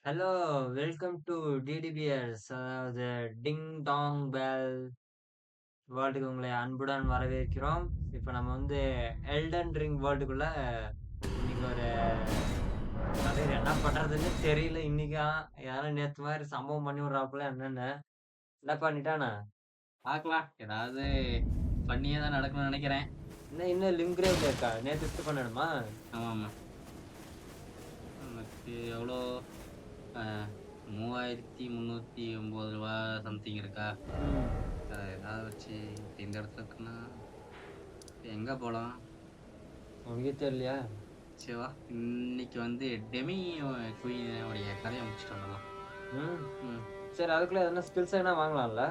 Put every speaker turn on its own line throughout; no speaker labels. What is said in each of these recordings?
Hello! Welcome to TTPS அதாவது டிங் dong bell வேர்ல்டுக்கு உங்களை அன்புடன் வரவேற்கிறோம். இப்ப நம்ம வந்து எல்டன் ரிங் வேர்ல்டுக்குள்ள இன்னைக்கு ஒரு தலைவர் என்ன பண்றதுன்னு தெரியல இன்னைக்கா. யாரும் நேத்து மாரி சம்பவம் பண்ணி விடுறாப்புல என்னன்னு. என்ன பண்ணிட்டானா?
பார்க்கலாம். ஏதாவது ஃபன்னியா தான் நடக்கும்னு நெனைக்கிறேன்.
என்ன இன்னும் லிம்கிரேவ்ல இருக்கா? நேத்து இது பண்ணணுமா?
ஆமாமா. நமக்கு எவ்வளோ அ ரூ. 3,309 சம்திங் இருக்கா?
ம்.
ஏதாவது வச்சு இந்த இடத்துல இருக்குன்னா, எங்க போலாம்?
உனக்கே தெரியலையா?
சரி வா. இன்னைக்கு வந்து டெமி குயின் உடைய கதைய முடிச்சுட்டு வந்துடலாம்.
ம்.
ம்.
சரி அதுக்குள்ள எதனா ஸ்கில்ஸ் எதனா வாங்கலாம்ல?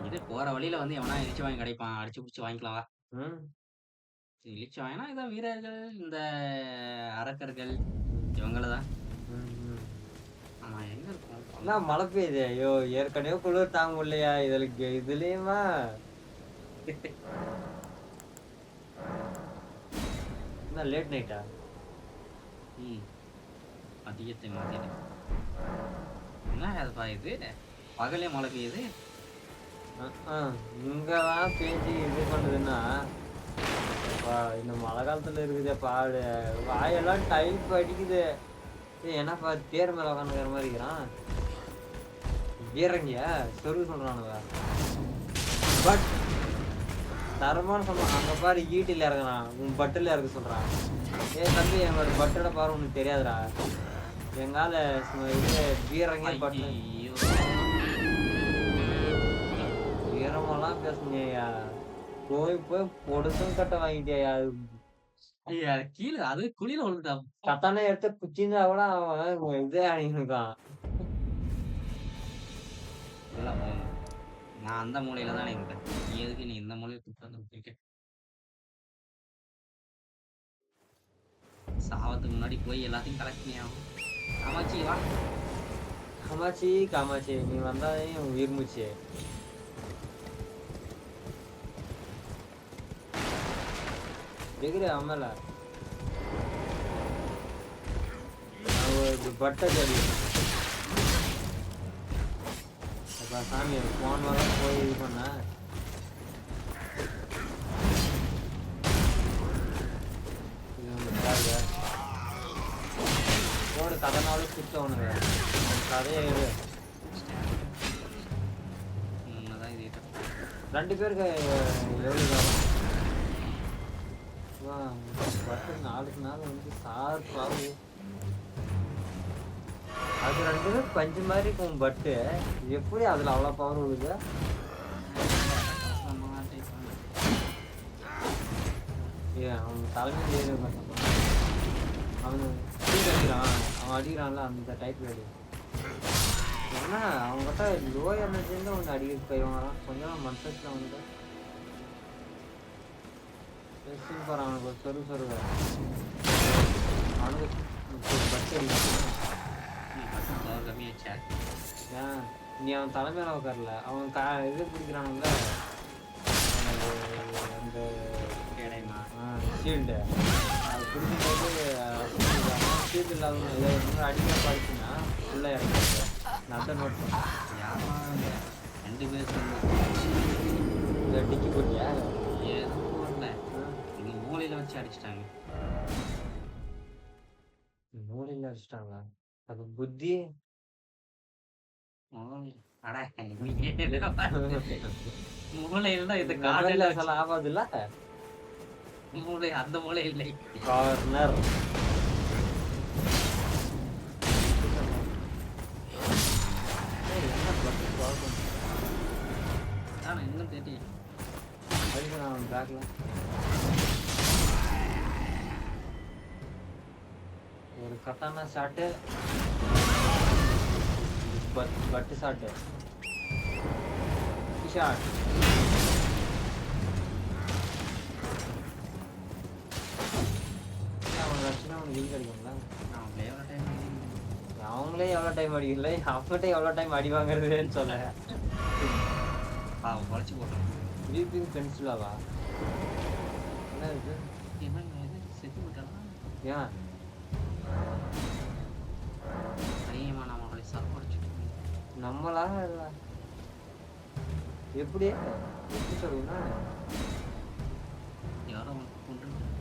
இது போற வழியில வந்து எவனா இளிச்ச வாங்கி கிடைப்பான். அடிச்சு புடிச்சு வாங்கிக்கலாம் வா.
ம்.
இளிச்ச வாங்கினா ஏதோ வீரர்கள், இந்த அரக்கர்கள்
ம்.
இவங்கள தான்.
ம். ம்.
ஆமா எங்க இருக்கோம்?
என்ன மழை பெய்யுது? ஐயோ! ஏற்கனவே குளிர் தாங்க முடியலையா? இதுலயுமா? என்ன லேட் நைட்டா?
ம். அதிகத்தை மாத்திட்டேன். என்ன அதுப்பா இது? பகலே மழை பெய்யுது.
அ. இங்க தான் பேஞ்சு இது பண்ணுதுன்னா, அப்பா இந்த மழை காலத்துல இருக்குதேப்பா வாயெல்லாம் டைப் அடிக்குது. ஏய் என்னப்பா தேர் மேல உக்காந்துக்கிற மாரி இருக்கிறான்? பீரங்கியா? சொருகு சொல்றானுங்க. பட் தரமான சொன்னான். அங்க பாரு ஈட்டில இறங்குறான். உன் பட்டுல இறக்க சொல்றான். ஏய் தம்பி என்னோட பட்டோட பாரு உனக்கு தெரியாதுடா. எங்கால இது பீரங்கியா பட்டு
ஐயய்யோ!
உயரமாலாம் பேசுனியேயா. போய் போய் பொடுசும் கட்ட வாங்கிட்டியாயா.
ஐயா கீழ அது குழியில விழுந்துட்டான்.
கத்தானே எடுத்து குச்சிருந்தா கூட அவன் இதே அணிஞ்சிருக்கான்.
இல்ல நான் அந்த மூலையில தானே இருந்தேன். நீ எதுக்கு இந்த மூலையில கூப்பிட்டு வந்து விட்டுருக்க? சாவறதுக்கு முன்னாடி போய் எல்லாத்தையும் கலெக்ட் பண்ணி ஆகணும். காமாட்சி வா.
காமாட்சி, காமாட்சி நீ வந்தாலே என் உயிர் மூச்சு. எகுரு அவன் மேல. நான் ஒரு பட்டை செடி. அப்பா சாமி போன வாரம் போய் இது பண்ண. இது ஒண்ணு பாருங்க. போடு கதனாலும் சுத்தவனுங்க. கதையை எடு.
உண்மைதான் இது.
2 பேருக்கு எவ்வளவு காலம்? பட்டு நாளுக்கு நாள் வந்து சார்பாகு. அது 2 பேரும் பஞ்சு மாதிரி இருக்கும் பட்டு. எப்படி அதுல அவ்வளவு பவர் விழுது? ஏன் அவன் தலைமையில் ஏறி உட்கார்ந்திருப்பான். அவனு ஸ்பீட் அடிக்கிறான். அவன் அடிக்கிறான்ல அந்த டைப்ல அடி. என்ன அவங்ககிட்ட லோ எனர்ஜி இருந்தா ஒன்று அடிக்க போயிடுவாங்களாம். கொஞ்சம் மனசுல வந்து சூப்பர் அவனுக்கு ஒரு சொருக அவனுக்கு பட்டு அடிக்கிறான்.
பவர் கம்மியாச்சா?
ஏன் நீ அவன் தலைமையில உட்காரல அவன் இது பிடிக்கிறானுங்கள அந்த
கேடயமா?
ஷீல்டு அது பிடிக்கும்போது ஷீல்டு இல்லாதவங்க ஏதாவது அடிக்க பாடிச்சுன்னா உள்ள இறங்கிடுது. நான் தான் நோட் பண்ணேன்.
யாரா 2 பேர் சேர்ந்து
இதை டிக்கி போட்டியா?
ஏதோ ஒண்ணுல இங்க மூலையில வச்சு அடிச்சுட்டாங்க.
மூலையில அடிச்சிட்டாங்களா? அது புத்தி.
மூலை அட நீங்க மூலையில தான் இது
மொபைல்ல
கார்னர்ல
சொல்ல
வச்சு
ஆகாதுல்ல.
மூலை அந்த மூலை இல்லை.
கார்னர் என்ன பட்டு ப்ராப்ளம்
ஆனா இன்னும் தெரியல.
அடிக்கிறான் பேக்ல. ஒரு கட்டான ஷாட்டு பட்டு ஷாட்டு ஷாட். அவன் வச்சுனா அவனுக்கு வின் கிடைக்கும்ல.
நான் எவ்வளோ டைம்
அவங்களே எவ்வளோ டைம் அடிக்கல அவங்ககிட்ட எவ்வளோ டைம் அடி வாங்குறதுன்னு சொல்ல.
பாவம் குறைச்சி போட்டோம்.
ஸ்லீப்பிங் பென்சிலாவா? என்ன இது?
என்ன இது செத்து போயிட்டானா?
ஏன்
அதிகமானவன்
நம்மளா இல்ல எப்படி எப்படி சொல்லுங்கன்னா
யாரோ அவனுக்கு கொன்றுட்டான்.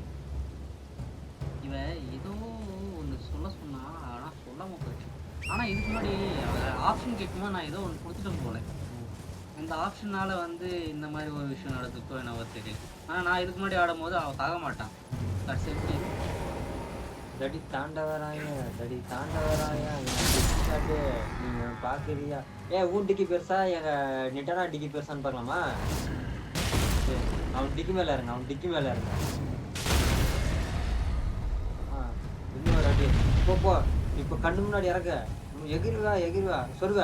இவன் ஏதோ ஒண்ணு சொல்ல சொன்னா, ஆனா சொல்லாம போயிடுச்சு. ஆனா இதுக்கு முன்னாடி ஆப்ஷன் கேட்கும்போது நான் ஏதோ ஒண்ணு குடுத்துட்டேன் போல. அந்த ஆப்ஷனால வந்து இந்த மாரி ஒரு விஷயம் நடந்திருக்கோ என்னவோ தெரியல. ஆனா நான் இதுக்கு முன்னாடி ஆடும்போது அவன் சாக மாட்டான். கடைசி வரைக்கும்
தடி தாண்டவராய தடி தாண்டவராய என் ஷாட்டு நீங்க பாக்குறியா உன் டிக்கி பெருசா எங்க நிட்டனா டிக்கி பெருசான்னு பார்க்கலாமா சரி, அவன் டிக்கி மேல இருங்க அவன் டிக்கி மேல இருங்க ஆ, இன்னும் ஒரு அடி போ போ இப்ப கண்ணு முன்னாடி இறக்க எகிருவா எகிருவா சொல்லுவ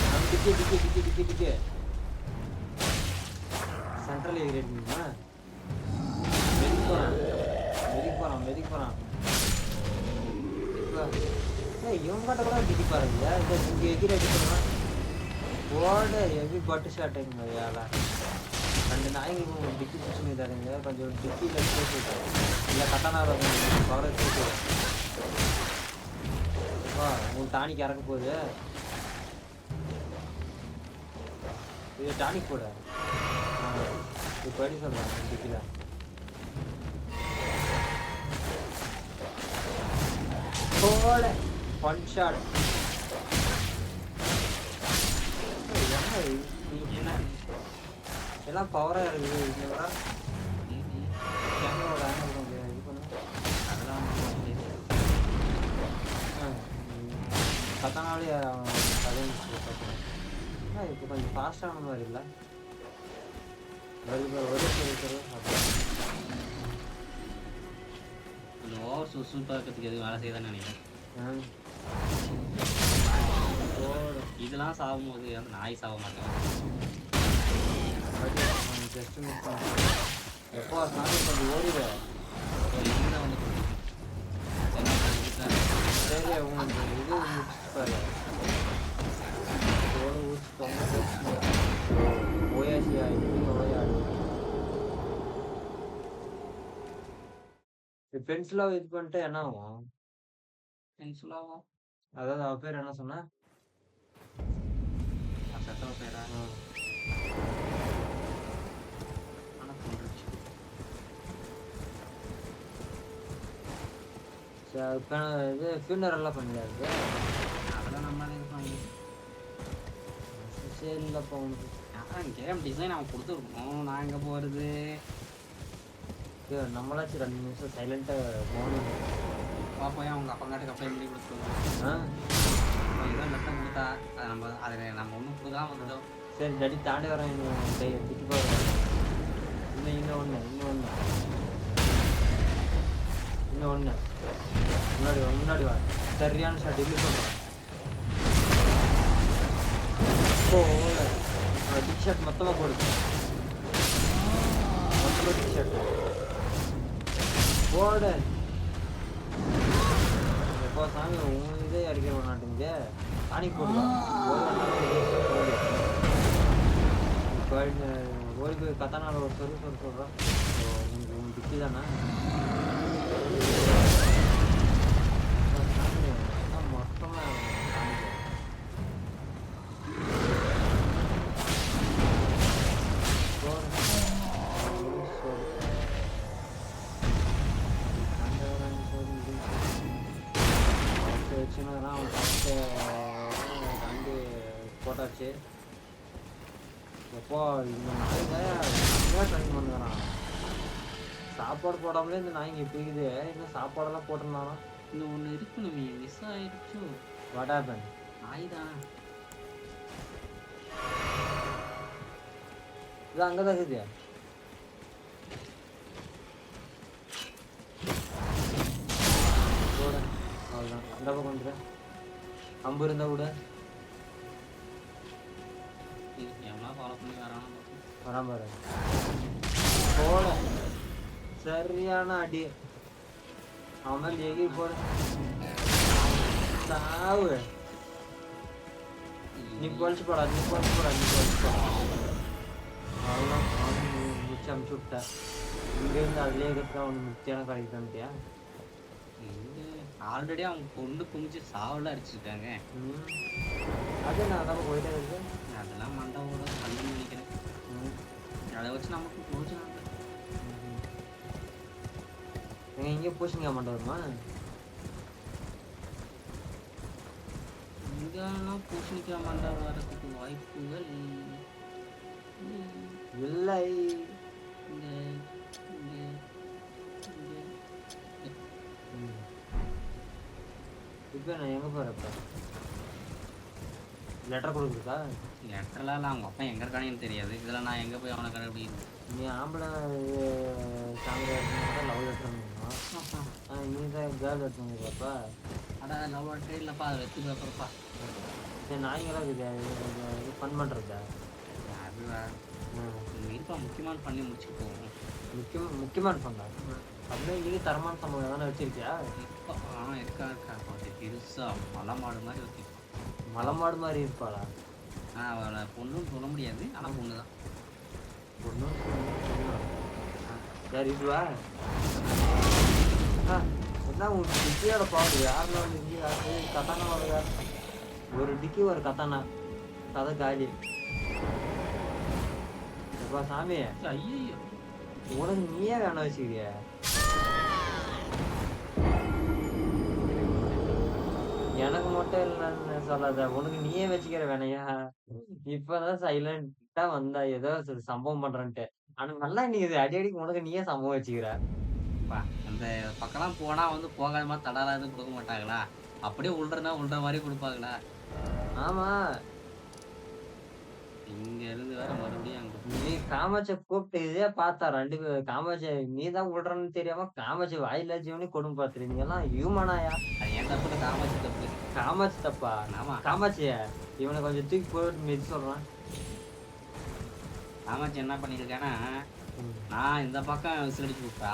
அவன் டிக்கி டிக்கி டிக்கி டிக்கி டிக்கி சென்ட்ரல் எகிரிடுமா மெதிக்கு போறான் மெதிக்கு போறான் மெதிக்கு போறான் இவங்கிட்ட கூட டிக்கி பாருங்க இங்க எகிரி அடிக்கலாம் ஓட ஹெவி பட்டு ஷாட் வேலை ரெண்டு நாய்ங்களுக்கு டிக்கி பிடிச்சி தருங்க கொஞ்சம் டிக்கியில் போட்டு இல்லை கட்டானா பவரை போட்டு உன் டானிக்கு இறக்க போகுது இது டானிக் போட இப்போ எப்படி சொல்கிறேன் டிக்கியில் போட ஒன் ஷாட் என்ன எல்லாம் பவராக இருக்குது இங்கே வர கேமராவோட ஆங்கிள் இது பண்ணு
அதெல்லாம்
கத்தனாலே பார்த்தீங்கன்னா இப்போ கொஞ்சம் ஃபாஸ்டான மாதிரி இல்லை
ஓவர் சுறுசுறுப்பாக இருக்கிறதுக்கு எதுவும் வேலை செய்யதான்னு நினைக்கிறேன். இதெல்லாம் சாகும்போது வந்து நாய் சாக மாட்டேன்.
ஜஸ்ட் மிஸ் எப்போ சாமி கொஞ்சம் ஓடிடு
இதுதான் வந்து
சரி உங்களுக்கு இது முடிச்சுட்டு ஓட ஊற்றி ஓயாசியா இப்படி ஓயாடு பென்சிலாக இது பண்ணிட்டு என்ன ஆகும்
பென்சிலாகும்.
அதாவது அவ பேர் என்ன சொன்னா
சத்தவ பேரா ஆனால் கொண்டுருச்சு.
இது ஃபியூனரெல்லாம் பண்ணிடாது
அதெல்லாம் நம்மளால இது பண்ணி
சரி இல்லைப்பா உனக்கு
கேம் டிசைன் அவன் கொடுத்துருக்கோம். நான் எங்கே போகிறது
நம்மளாச்சும் 2 நிமிஷம் சைலண்டாக போகணும்
பார்ப்போம். அவங்க அப்பங்காட்டுக்கு அப்ளை பண்ணி கொடுத்துருவோம். ஏதோ லெட்டர் கொடுத்தா அதை அதில் நம்ம ஒன்றும் கொடுக்காம வந்துட்டோம்.
சரி டடி தாண்டி வரேன் இன்னும் திட்டு போகிறேன் இன்னும் ஒன்று முன்னாடி வா சரியான ஷாட் இப்படி சொல்கிறேன் டிக் ஷர்ட் மொத்தமாக போடுது மொத்தமாக டிக் ஷர்ட் போட எப்போ சாமி உன் இதே அடிக்கிற மாட்டேங்க டானிக் போடலாம் ஓடி போய் கத்தானால ஒரு சொல்கிறான் உன் டிக்கி தானே மொத்தமாக போட்டாச்சு எப்போ இந்த நாய் ட்ரைன் பண்ணுறான் சாப்பாடு போடாமலே இந்த நாய்ங்க பிடிக்குது இன்னும் சாப்பாடெல்லாம் போட்டிருந்தானா
இந்த ஒன்று இருக்கு நம்ம மிஸ் ஆயிடுச்சு.
வாட் ஹேப்பன்
நாய் தான்
இது அங்கே தான் இருக்குது அவ்வளோதான் அந்த பக்கம் வந்துடு அம்பு இருந்தா கூட
எவ்வளோ ஃபாலோ பண்ணி
வராம பாரு போட சரியான அடி அவன் மேலே எகி போட சாவு நீ பொழிச்சு போடா அவ்வளோதான் முடிச்சு அமுச்சு விட்ட இங்கேருந்து அதுலேயே இருக்கிறதா ஒன்று முக்கியமான கடைக்கு தந்துட்டியா
ஆல்ரெடி அவங்க கொண்டு குமிச்சு சாவலாம் அடிச்சிருக்காங்க.
ம். அது நான் அதான் போயிட்டே இருக்கு.
அதெல்லாம் மண்டை ஓட கல்லுன்னு நினைக்கிறேன்.
ம்.
அத வச்சு நமக்கு பிரயோஜனம் இல்ல.
ம்ஹ்ம். ஏங்க இங்க பூசணிக்காய் மண்டை வருமா?
இங்கலாம் பூசணிக்காய் மண்டை வரதுக்கு வாய்ப்புகள்
இல்லை.
இங்க இங்க இங்க
ம். இப்ப நான் எங்க போறேன் இப்ப? லெட்டர் குடுக்குறதா?
லெட்டர்லாம் இல்ல. அவங்க அப்பா எங்க இருக்கானேன்னு தெரியாது. இதுல நான் எங்க போய் அவன கண்டுபிடிக்கிறது?
நீ ஆம்பளை சாமியார் எடுத்துன்னு லவ் லெட்டர் நீ தான் கேர்ள் எடுத்துங்கிறப்ப
அட லவ் லெட்டரே இல்லப்பா. அது வெத்து பேப்பர்ப்பா.
சரி நாய்ங்களாம் இருக்குது இது ஃபன் பண்ணுறதா?
அதுவா இருப்பா, முக்கியமான பண்ணி முடிச்சுட்டு போவோம்.
முக்கியமான ஃபண்டா? அப்படியே இது தரமான சம்பளம் எதனா வச்சிருக்கியா?
இப்போ இருக்கா இருக்கா கொஞ்சம் பெருசா மலை மாடு மாதிரி வச்சு.
மலை மாடு மாதிரி இருப்பாளா?
அவளை பொண்ணுன்னு சொல்ல முடியாது, ஆனா பொண்ணு தான்.
ஒன்றும் யார் இதுவா? என்ன உங்களுக்கு டிக்கியோட பாடு யாரெல்லாம் வந்து யாரு கத்தானா வருதா? ஒரு டிக்கி ஒரு கத்தானா கதை காலி. எப்பா சாமி,
ஐயோ
உனக்கு நீயே வேணாம் வச்சுக்கிறிய? எனக்கு மட்டும் இல்லைன்னு சொல்லாத, உனக்கு நீயே வச்சுக்கிற வேணையா? இப்பதான் சைலண்டா வந்தா ஏதோ சம்பவம் பண்றேன்ட்டு. ஆனா நல்லா நீ இது அடி அடிக்கு உனக்கு நீயே சம்பவம் வச்சுக்கிற.
அந்த பக்கம்லாம் போனா வந்து போகாத மாதிரி தடாலா எதுவும் கொடுக்க மாட்டாங்களா? அப்படியே உள்றனா உள்ற மாதிரி கொடுப்பாங்களா?
ஆமா,
இங்க இருந்து வேற மறுபடியும் அங்க
நீ காமாட்சியை கூப்பிட்டு இதே பார்த்தா ரெண்டு பேர் காமாட்சி நீ தான் விடுறன்னு தெரியாம காமாட்சி வாயில ஜீவனி கொடுமை பார்த்துரு. நீங்க எல்லாம் ஹியூமனாயா?
அது ஏன் தப்பு காமாச்சு தப்பு.
காமாட்சி தப்பா?
ஆமா
காமாட்சிய இவனை கொஞ்சம் தூக்கி போட்டு மிதி சொல்றான்.
காமாட்சி என்ன பண்ணிருக்கானா, நான் இந்த பக்கம் விசில் அடிச்சு விட்டா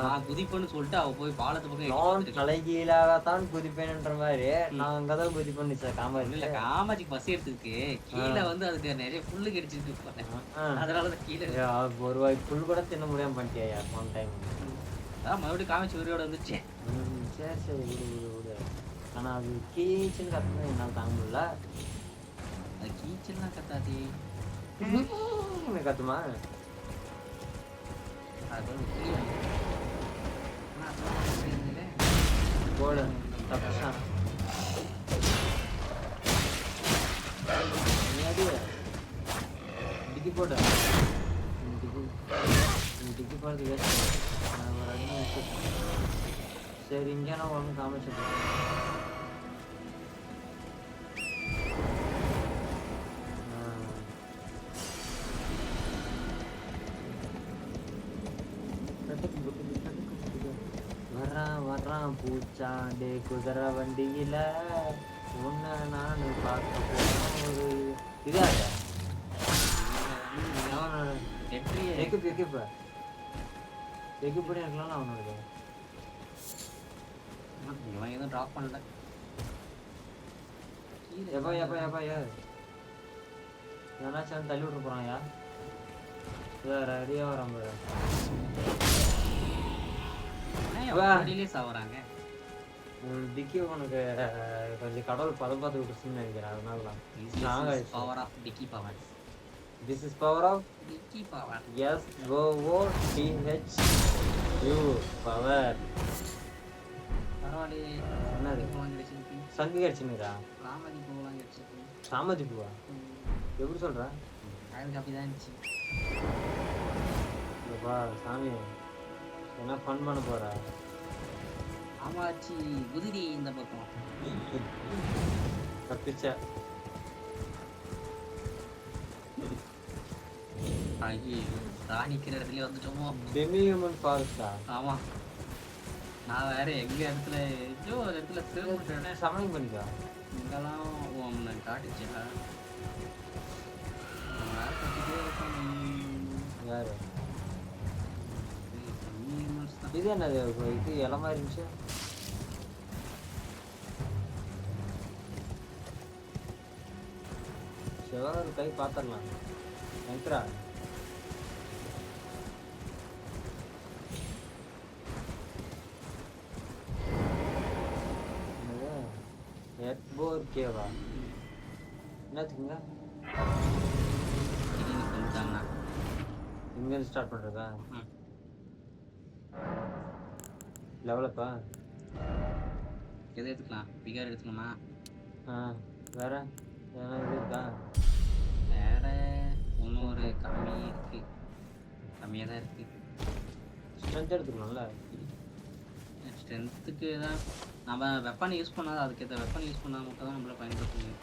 நான் குதிப்பேன்னு சொல்லிட்டு அவ போய் பாலத்து பக்கம்
நான் தலைகீழாகத்தான் குதிப்பேன்ன்ற மாதிரி நான் அங்கதான் குதிப்பேன் சார் காமாட்சி.
இல்ல காமாட்சிக்கு பசி எடுத்துருக்கு கீழே வந்து அதுக்கு நிறைய புல்லு கிடைச்சிட்டு அதனாலதான் கீழே
ஒரு வாய் புல் கூட தின்ன முடியாம பண்ணிட்டியா ஒன் டைம்.
அதான் மறுபடியும் காமாட்சி உயிரோட வந்துச்சு.
சரி சரி விடு விடு விடு. ஆனா அது கீச்சுன்னு கத்துனா என்னால தாங்க முடியல.
அது கீச்சல்லாம் கத்தாதே
கத்துமா? போடு தப்பா நீ அடி டிக்கி போடு. டிக்கி போடுறது வேஸ்ட். ஒரு அடி விட்டு சரி இங்கே நான் ஒன்று காமிச்சு வர்றான் பூச்சாண்டே குதிரை வண்டியில உன்னை நான் பார்க்க போறேன். ஒரு இதாங்க எக்குப்படி இருக்கலாம் அவனோட
இவன் எதுவும் ட்ராப் பண்ணல.
எப்பா எப்பா எப்பா ஏதாச்சும் தள்ளி விட்டு போறான் யா ரெடியா வரான்
சாவுறாங்க.
டிக்கி உனக்கு கொஞ்சம் கடவுள் பதம் பார்த்து விட்டுச்சுன்னு நினைக்கிறேன். அதனால தான்
பவர் ஆஃப் டிக்கி power.
This is power of
டிக்கி power.
yes go TH U power.
பரவாயில்லையே
என்னது சங்கு கிடைச்சுனுரா?
ராமதி பூவெல்லாம் கிடைச்சிருக்கு.
சாமதி பூவா? எப்படி சொல்ற?
எனக்கு அப்படிதான் இருந்துச்சு.
எப்பா சாமி என்ன ஃபன் பண்ண போற?
ஆமாச்சி குதிரை இந்த பக்கம்
தப்பிச்ச.
ராணிக்கிற இடத்துல வந்துட்டோமோ.
Demi human ஃபாரஸ்டா?
ஆமா நான் வேற எங்க இடத்துல ஏதோ ஒரு இடத்துல திரும்ப
சமயம் பண்ணிக்கா
இங்கெல்லாம் காட்டுச்சு.
யாரு இது என்னது இது இலை மாதிரி இருந்துச்சு? செவ்வாய் கை பாத்திரலாம் எங்கரா எட்போர் கேவா?
ம்.
என்னத்துக்குங்க?
திடீர்னு கொன்னுட்டாங்கன்னா.
இங்கேருந்து ஸ்டார்ட் பண்றதா?
ம்.
லெவலப்பா?
எத எடுத்துக்கலாம்? பிகார் எடுத்துக்கணுமா?
ஆ. வேற? எதனா இது இருக்கா?
வேற இன்னும் ஒரு
ஸ்ட்ரென்த்து.
கம்மி இருக்கு. கம்மியா தான் இருக்கு.
ஸ்ட்ரென்த் எடுத்துக்கலாம்ல?
ஸ்ட்ரென்த்துக்கு தான் நம்ம வெப்பன் யூஸ் பண்ணாத அதுக்கேத்த வெப்பன் யூஸ் பண்ணா மட்டும் தான் நம்மளால பயன்படுத்த முடியும்.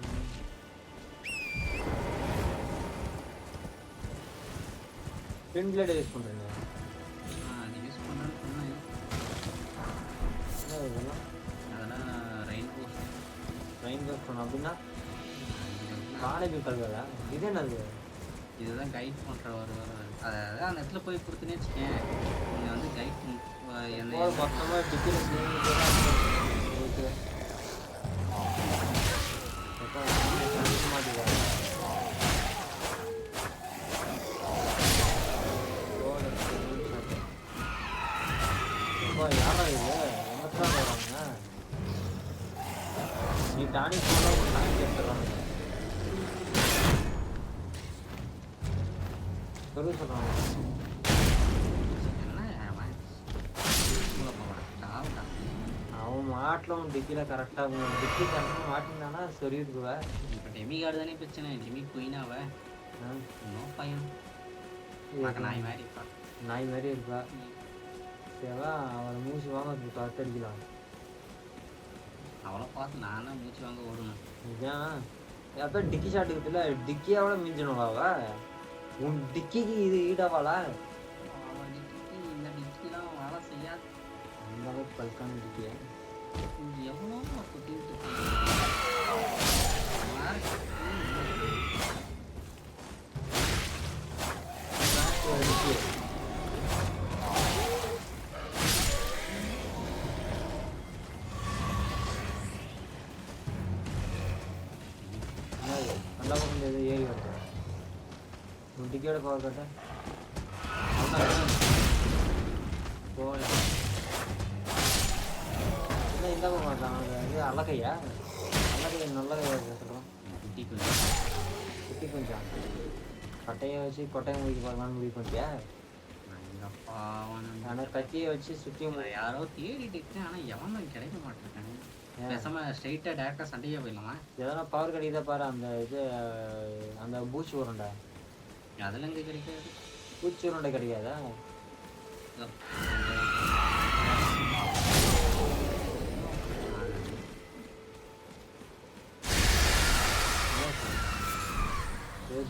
ம். ட்வின் பிளேட் யூஸ் பண்றீங்க?
அது யூஸ் பண்ணலான்னு சொன்னேன்.
என்ன இதெல்லாம்?
அதெல்லாம் ரெயின்போ
ரெயின்போ ஸ்டோன் அப்படின்னா?
இதுதான்
காலேஜ் கல்வியா? இது என்னது?
இதுதான் கைட் பண்ற ஒரு அதாவது அந்த இடத்துல போய் கொடுத்தனே வச்சுக்கேன். நீங்க வந்து கைட் எந்த
போது மொத்தமா டிக்கில நீங்க ஓகே. அப்பா மாட்டீங்க. அப்பா யாரா இது? என்னத்தான் வராங்க? நீ டானிக் போனா ஒரு டானிக் எடுத்துறாங்க. சொல்லு சொல்றாங்க.
என்ன அவன் உள்ள போவான். சாவுடா.
அவன் மாட்டலும் டிக்கில கரெக்டா டிக்கி கரெக்டா மாட்டினானா சொருகிடுவ.
இப்ப டெமி கார்டு தானே பிரச்சனை. டெமி குயினாவ இன்னும் பையன் பார்க்க நாய் மாதிரி இருப்பா.
நாய் மாதிரி இருப்பா. சரிவா அவளை மூச்சு வாங்க கத்தடிக்கலாம்.
அவளை பார்த்து நானும் மூச்சு வாங்க ஓடணும்.
ஏன் அப்ப டிக்கி ஷாட் இருக்குல்ல டிக்கியாவோட மிஞ்சணும் அவ. உன் டிக்கிக்கு இது ஈடாவாளா?
அவன் டிக்கி இந்த டிக்கிலாம் வேலை செய்யாது.
அந்த அளவுக்கு பல்கான டிக்கியா?
எவ்வளோ குத்திட்டு
நல்லா பக்கம் ஏறி வருது. உன் டிக்கியோட பவர் கட்ட போல என்ன இந்த மாட்டான் இது அழகையா? அழகையா நல்ல கையா சொல்கிறான்.
குட்டி கொஞ்சம்
குட்டி கொஞ்சம் கட்டையை வச்சு கொட்டையை முடிக்க பார்க்கலான்னு முடிவு பண்ணிட்டியா? ஆனால் கத்தியை வச்சு சுற்றியும்
யாரோ தேடிட்டு இருக்கேன். ஆனால் எவனும் கிடைக்க மாட்டேங்கானே. பேசாம ஸ்ட்ரைட்டா டேரக்டா சண்டையா போயிடலாமா?
எதனா பவர் கிடைக்குதா பாரு. அந்த இது அந்த பூச்சி உருண்டை
அதுல எங்க கிடைக்காது.
பூச்சி உருண்டை கிடைக்காதா?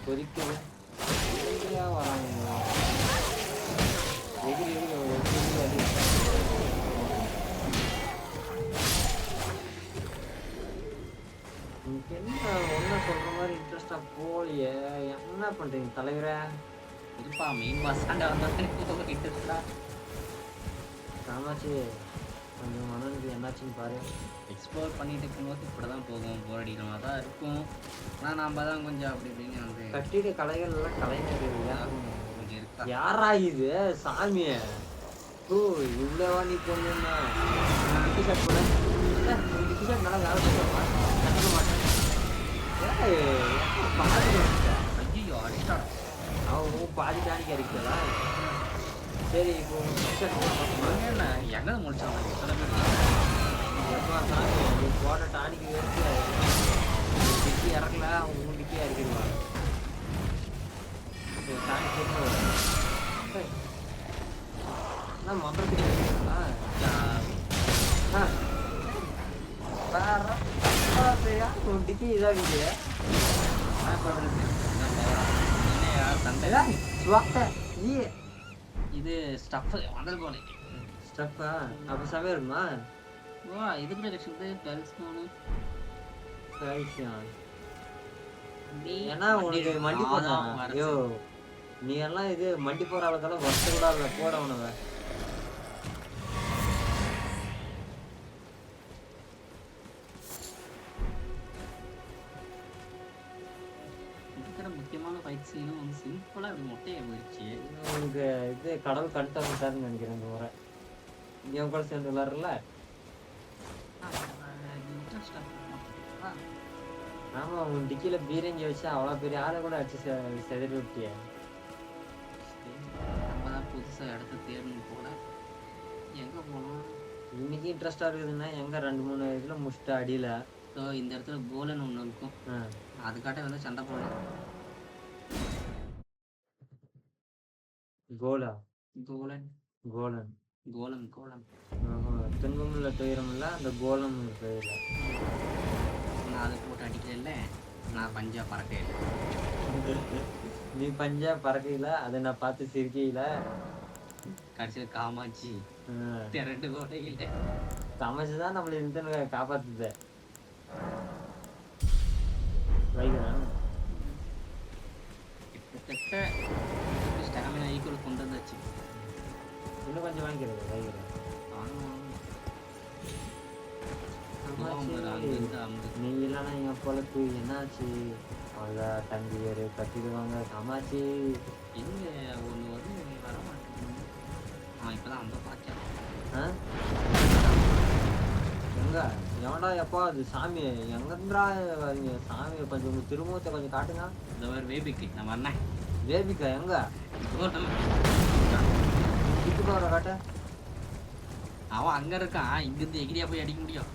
பொறிக்குது வராங்க. எகிரி என்ன ஒன்றும் சொல்ற மாதிரி இன்ட்ரெஸ்டா போலியே. என்ன பண்றீங்க தலைவரே?
இருப்பா மெயின் பாஸ் ஆண்டா வந்தா இன்ட்ரெஸ்டா
காமாச்சி கொஞ்சம் மனனுக்கு என்னாச்சுன்னு பாரு.
எக்ஸ்ப்ளோர் பண்ணிட்டு இருக்கும்போது இப்படிதான் போகும். போர் அடிக்கிற மாதிரி தான் இருக்கும். ஆனால் நாம தான் கொஞ்சம் அப்படி இப்படின்னு வந்து
கட்டிட கலைகள் எல்லாம் கலைஞர்
கொஞ்சம் இருக்கா.
யாரா இது சாமி? ஓ இவ்வளவா நீ பொண்ணுன்னா டிக்கி ஷர்ட் போட டிக்கி ஷர்ட் நல்லா வேலை செய்யமா கட்ட மாட்டேன்.
ஐயோ அடிச்சா
அவன் பாதி டானிக்கு அடிக்கிறதா? சரி இப்போ டிக்கி ஷர்ட் போட
என்ன எங்கே முடிச்சாங்க சில பேர்
சாமி போட டானிக்கு வேறு டிக்கி இறக்கல அவன் டிக்கி இறக்கிடுவான். டானிக் போட்டு மொத்தம் டிக்கி இதாகுது.
இது ஸ்டஃப் வந்தது போல
ஸ்டஃப்பா அப்ப சமையல் இருக்குமா?
ஓ இது கூட கிடைச்சது பெல்ஸ்னு
ஏன்னா உனக்கு மண்டி போதான். ஐயோ நீ எல்லாம் இது மண்டி போற அளவுக்கெல்லாம் வருஷ கூட இல்ல போட உணவ.
இருக்கிற முக்கியமான ஃபைட் சீனும் வந்து சிம்பிளா அப்படி மொட்டையை போயிடுச்சு.
உனக்கு இது கடவுள் கடுத்த வந்துட்டாருன்னு நினைக்கிறேன். இந்த முறை என் கூட சேர்ந்து விளாடுறல
இன்ட்ரெஸ்டா
ஆமா, உன் டிக்கில பீரங்கி வச்சு அவ்வளோ பெரிய ஆளை கூட அடிச்சு செதறி விட்டியே.
நம்ம தான் புதுசா இடத்த தேடணும் போல. எங்க போனோம்?
இன்னைக்கு இன்ட்ரெஸ்டா இருக்குதுன்னா எங்க 2, 3 இதுல முடிச்சுட்டு அடியில.
இந்த இடத்துல கோலன் ஒண்ணு இருக்கும்.
ஆ,
அதுக்காட்ட வந்து சண்டை போடலாம்.
கோலா
கோலன்,
கோலன்.
கோலம்.
ஆஹா, துன்பமில்ல துயரமில்ல அந்த கோலம் பெயர்ல.
நான் அதை போட்டு அடிக்கல. நான் பஞ்சா பறக்கையில.
நீ பஞ்சா பறக்கையில அதை நான் பார்த்து சிரிக்கையில.
கடைசியில காமாட்சி திரண்டு கோடையில.
சமைச்சுதான் நம்மள இருந்து காப்பாத்துத. வைக்கிறேன்.
கிட்டத்தட்ட ஸ்டாமினா ஈக்குவல் கொண்டு வந்தாச்சு.
இன்னும் கொஞ்சம் வாங்கிக்கிறது வைக்கிறேன். நீ இல்லைன்னா எங்க பொழப்பு என்னாச்சு? அவ்வளோதான், தம்பி வேறு கட்டிடுவாங்க காமாச்சி.
எங்க ஒண்ணு வந்து வர மாட்டேங்குது. இப்பதான் அந்த பாக்கேன்.
எங்க எவன்டா எப்பா அது சாமி எங்கன்றா வரீங்க? சாமி கொஞ்சம் உங்க திருமுகத்தை கொஞ்சம் காட்டுங்க.
இந்த மாதிரி வேபிக்கு நம்ம அண்ணன்
வேபிக்கா எங்க கிட்டு போற காட்ட?
அவன் அங்க இருக்கான். இங்கிருந்து எகிரியா போய் அடிக்க முடியும்?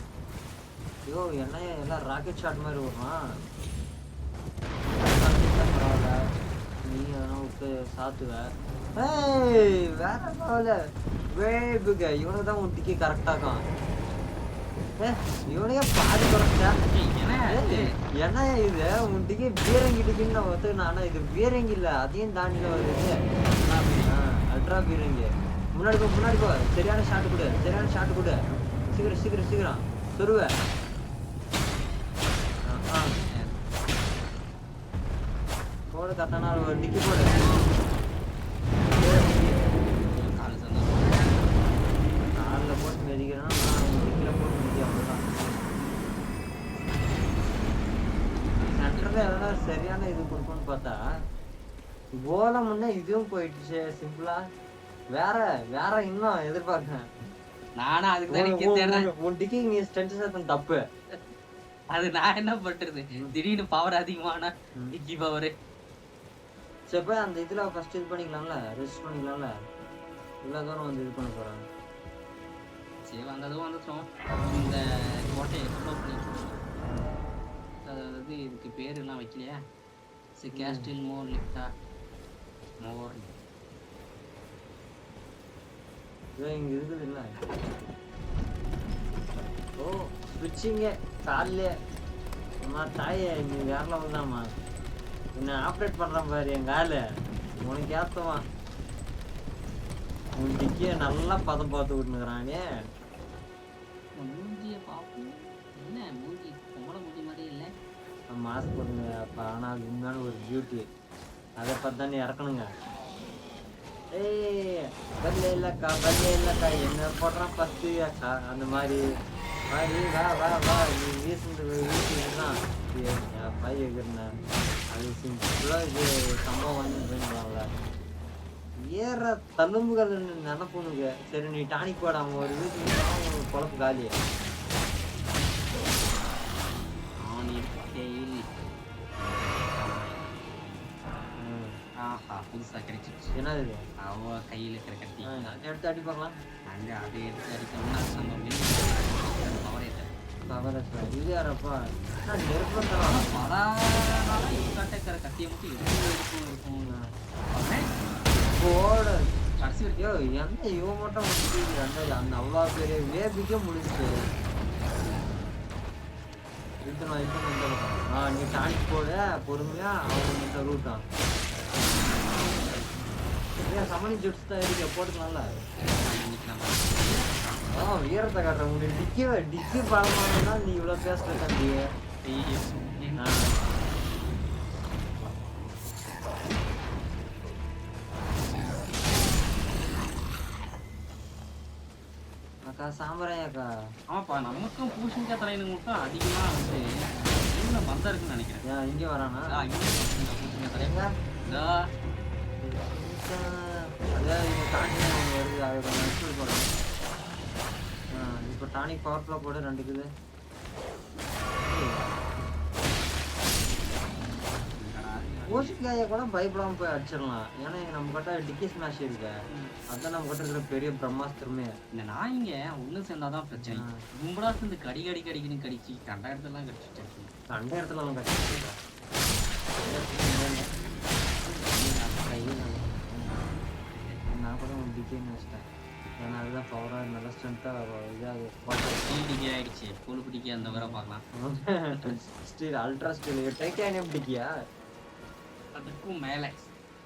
ஐயோ என்னையா எல்லாம் ராக்கெட் ஷாட் மாதிரி வருவான். பரவாயில்ல, நீ அதெல்லாம் விட்டு சாத்துவ. வேற பரவாயில்ல. வேபிக்க இவனுக்கு தான் உன் டிக்கி கரெக்டா இருக்கான். இவனையே பாதி குறைச்சா என்ன இது? உன் டிக்கி பீரங்கி டிக்கின்னு நான் ஒத்துக்கினேன். ஆனா இது பீரங்கி இல்ல, அதையும் தாண்டில வருது. அல்ட்ரா பீரங்கி. முன்னாடி போ. சரியான ஷாட் கொடு. சீக்கிரம் சொருவ. போடு கத்தானா ஒரு டிக்கி போடு. காலில் போட்டு மிதிக்கிறான், டிக்கில் போட்டு மிதிக்க அவ்வளோதான். சென்டரில் எதனா சரியான இது கொடுப்போம்னு பார்த்தா கோலம் முன்னே இதுவும் போயிடுச்சு சிம்பிளா. வேற இன்னும் எதிர்பார்க்கேன்.
நானும் அதுக்கு
உன் டிக்கி நீ ஸ்ட்ரென்த் சேர்த்தன் தப்பு.
அது நான் என்ன பண்றது? திடீர்னு பவர் அதிகமான டிக்கி பவர்.
சரி போய் அந்த இதுல ஃபர்ஸ்ட் இது பண்ணிக்கலாம்ல, ரெஜிஸ்டர் பண்ணிக்கலாம்ல. இவ்வளோ தூரம் வந்து இது பண்ண போறாங்க.
சரி வந்ததும் வந்துட்டோம். இந்த கோட்டையை எக்ஸ்ப்ளோர் பண்ணி அதாவது இதுக்கு பேர் எல்லாம் வைக்கலையா? சரி கேஸ்டில் மோர் லிப்டா மோர்
இங்க இருக்குது இல்ல. ஓ ஸ்விட்சிங்க காலிலே. அம்மா தாயே நீ வேற லெவல் தான்மா. என்ன ஆப்ரேட் பண்றான் பாரு என் காலு. உனக்கு ஏத்தமா உன் டிக்கிய நல்லா பதம் பார்த்து விட்டுனுக்குறானே.
மூஞ்சியை பார்ப்போம். என்ன மூஞ்சி பொம்பளை மூஞ்சி மாதிரி இல்லை.
மாஸ்க் போடுங்க அப்போ. ஆனால் அது உண்மையான ஒரு பியூட்டி. அதை பார்த்து தான் நீ இறக்கணுங்க. ஏய் பல்லே இல்லக்கா என்ன போடுறான் ஃபஸ்ட்டு அக்கா அந்த மாதிரி. வா நீ வீசுதான் பை வைக்கிறேன். அது சிம்பிளாக இது சம்பவம் வந்துருந்தாங்கள ஏற தழும்புகள் நினப்புனுங்க. சரி நீ டானிக் போட. அவங்க ஒரு வீட்டுக்கு குழப்பு காலி.
புதுசா கிடைச்சிருச்சு.
என்னது
அவ கையில இருக்கிற கட்டி
எடுத்து அடி பார்க்கலாம்.
அங்க அதை எடுத்து அடிக்கணும்னா நம்ம
இது யாரப்பா நெருப்பு
பல இருக்கிற கட்டியை மட்டும் இருக்கும்
போட கடைசி வரைக்கும் எந்த இவன் மட்டும் அந்த அவ்வளோ பெரிய வேபிக்க முடிஞ்சுச்சு. நீ டானிக் போட பொறுமையா அவங்க ரூட்டான். சமணி ஜுட்ஸ் தான் இருக்க போட்டுக்கலாம்ல. வீரத்தை காட்டுற உங்களுக்கு டிக்கி பழமானா நீ இவ்வளோ பேசுற தம்பி. அக்கா சாம்பராயாக்கா.
ஆமாப்பா நமக்கும் பூசணிக்காய் தலையில மட்டும் அதிகமா வந்து மந்தம் இருக்குன்னு நினைக்கிறேன்.
இங்கே வரானா
பூசணிக்காய் தலைங்க
அதாவது இங்கே டானிக் ஒன்று வருது. அதை கொஞ்சம் எக்ஸ்பிள் போடுறேன். இப்போ டானிக் பவர் ஃபுல்லாக போட 2 இருக்குது.
என்னடா இது?
ஓசிக்காய கூட பயப்படாம போய் அடிச்சிடலாம். ஏன்னா நம்ம கிட்ட டிக்கி ஸ்மாஷ் இருக்கு. அதான் நம்ம கிட்ட இருக்கிற பெரிய பிரம்மாஸ்திரமே.
இந்த நாய்ங்க ஒண்ணு சேர்ந்தா தான் பிரச்சனை.
ஆ.
கும்பலா சேர்ந்து கடி கடி கடிக்குன்னு கடிச்சு கண்ட இடத்துலலாம் கடிச்சிட்டு இருக்கு.
கண்ட இடத்துலலாம் கட்டிட்டு நான் கூட டிக்கின்னு வச்சிட்டேன். ஏன்னா அதுதான் பவரா நல்லா ஸ்ட்ரென்த்தா இதாக
டிகே ஆயிடுச்சு. கொழுப்பு டிகே அந்த வர பார்க்கலாம்.
ஸ்டீல் அல்ட்ரா ஸ்டீல் டைட்டானியம் டிக்கியா?
அதுக்கும் மேல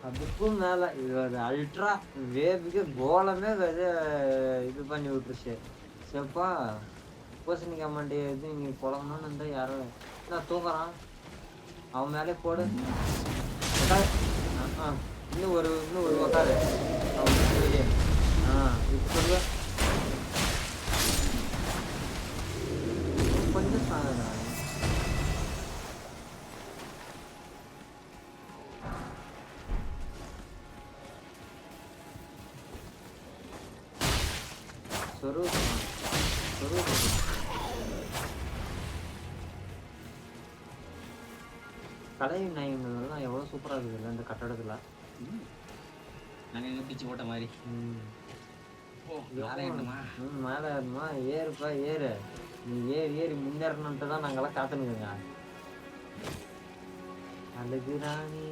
அதுக்கும் மேல இது ஒரு அல்ட்ரா வேவுக்கு கோலமே இது பண்ணி விட்டுருச்சு. சரிப்பா பூசணிக்காய் மண்டி இது நீ குழம்புன்னு இருந்தா யாரும் நான் தூக்குறான். அவன் மேலே போடு. இன்னும் ஒரு உக்காரு. இப்ப சொல்லுவ கொஞ்சம் சாகுறா. கலை நயங்கள்லாம் எவ்வளவு சூப்பரா இருக்குதுல்ல இந்த கட்டடத்துல.
நாங்க எங்க பிச்சு போட்ட மாதிரி. மேல ஏறணுமா?
மேல ஏறணுமா? ஏறுப்பா ஏறு. நீ ஏறி முன்னேறணுன்ட்டு தான் நாங்கெல்லாம் காத்துனுக்குங்க. அழகு ராணி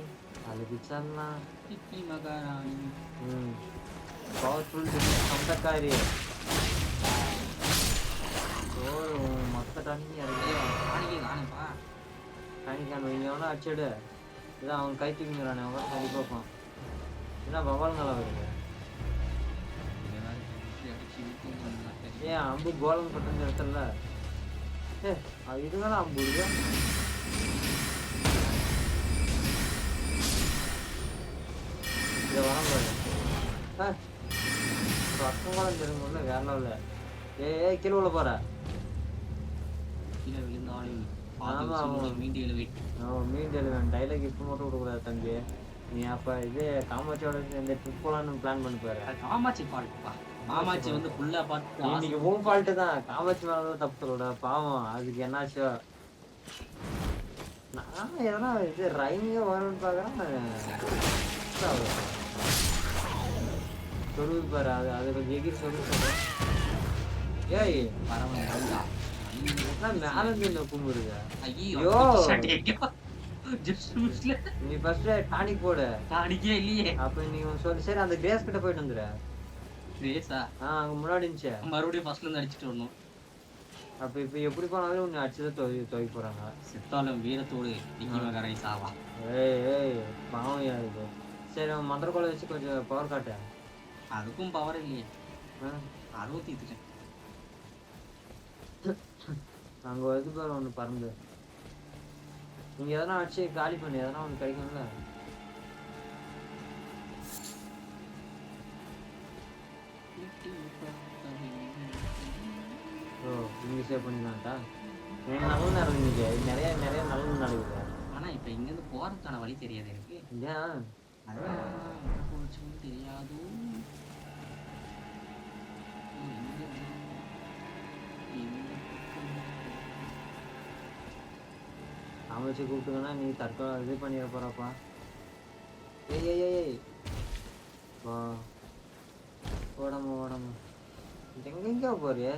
அழகு சன்னா
டிக்கி மகாராணி.
பவர்ஃபுல் சொந்தக்காரி மொத்த தண்ணி
காணிக்கே காணுப்பா.
காணிக்கான இங்க வேணா அடிச்சுடு. இதான் அவன் கை தூக்கிங்கிறானே அவன் கை பார்ப்பான். என்ன பவால்ங்களா வருது? ஏன் அம்பு கோலம் பட்டு இடத்துல இதுதானே அம்பு இருக்கு. இதை வரம்பாரு ரத்தம் கூட தெரியும்ல வேற லெவல்ல. ஏய் கீழே உள்ள போற.
கீழே விழுந்தாலும்
ஆமா
மீண்டு எழுவி.
மீண்டு எழுவேன். டைலாக் இப்ப மட்டும் விடக்கூடாது தம்பி. நீ அப்ப இது காமாட்சியோட இந்த ட்ரிப் போலான்னு பிளான் பண்ணி பாரு.
காமாட்சி ஃபால்ட்ப்பா. காமாட்சி வந்து ஃபுல்லா பார்த்து
இன்னைக்கு உன் ஃபால்ட்டு தான். காமாட்சி மேலதான் தப்பு சொல்லக்கூடாது. பாவம் அதுக்கு என்னாச்சோ. நான் எதனா இது ரைமிங்க வரும்னு பாக்குறேன். சொருவி பாரு. அது கொஞ்சம் எகிரி சொருவி. ஏய்
பரவாயில்ல
மேல இருந்து கும்பிடுங்க.
ஐயோ
நீ ஃபர்ஸ்ட் டானிக் போடு.
டானிக்கே இல்லையே.
அப்ப நீ சொல்லு. சரி அந்த கிரேஸ் கிட்ட போயிட்டு வந்துரு.
கிரேஸா?
அங்க முன்னாடி இருந்துச்சு.
மறுபடியும் ஃபர்ஸ்ட்ல இருந்து அடிச்சிட்டு வரணும்.
அப்ப இப்ப எப்படி போனாலும் உன்னை அடிச்சுதான் துவைக்க போறாங்க.
செத்தாலும் வீரத்தோடு டிக்கி மகாராணி சாவா.
ஏய் பாவம் இது. சரி அவன் மந்திர கோலை வச்சு கொஞ்சம் பவர் காட்டு.
அதுக்கும் பவர் இல்லையே. அதுவும் தீத்துட்டேன்.
அங்க இது பேர் ஒண்ணு பறந்து நீங்க எதனா வச்சு காலி பண்ணி எதனா ஒண்ணு கிடைக்கும்ல. ஓ நீங்க சேவ் பண்ணிக்கலாம்டா. எனக்கு நல்ல நேரம் இன்னைக்கு நிறைய நல்ல நடக்குது.
ஆனா இப்ப இங்க இருந்து போறதுக்கான வழி தெரியாது எனக்கு.
ஏன்
அதான் போச்சுன்னு தெரியாது.
அமைச்சு கூப்பிட்டுங்கன்னா நீ தற்கொலை இது பண்ணிட போறப்பா. ஏய் ஓடாம எங்க போறிய?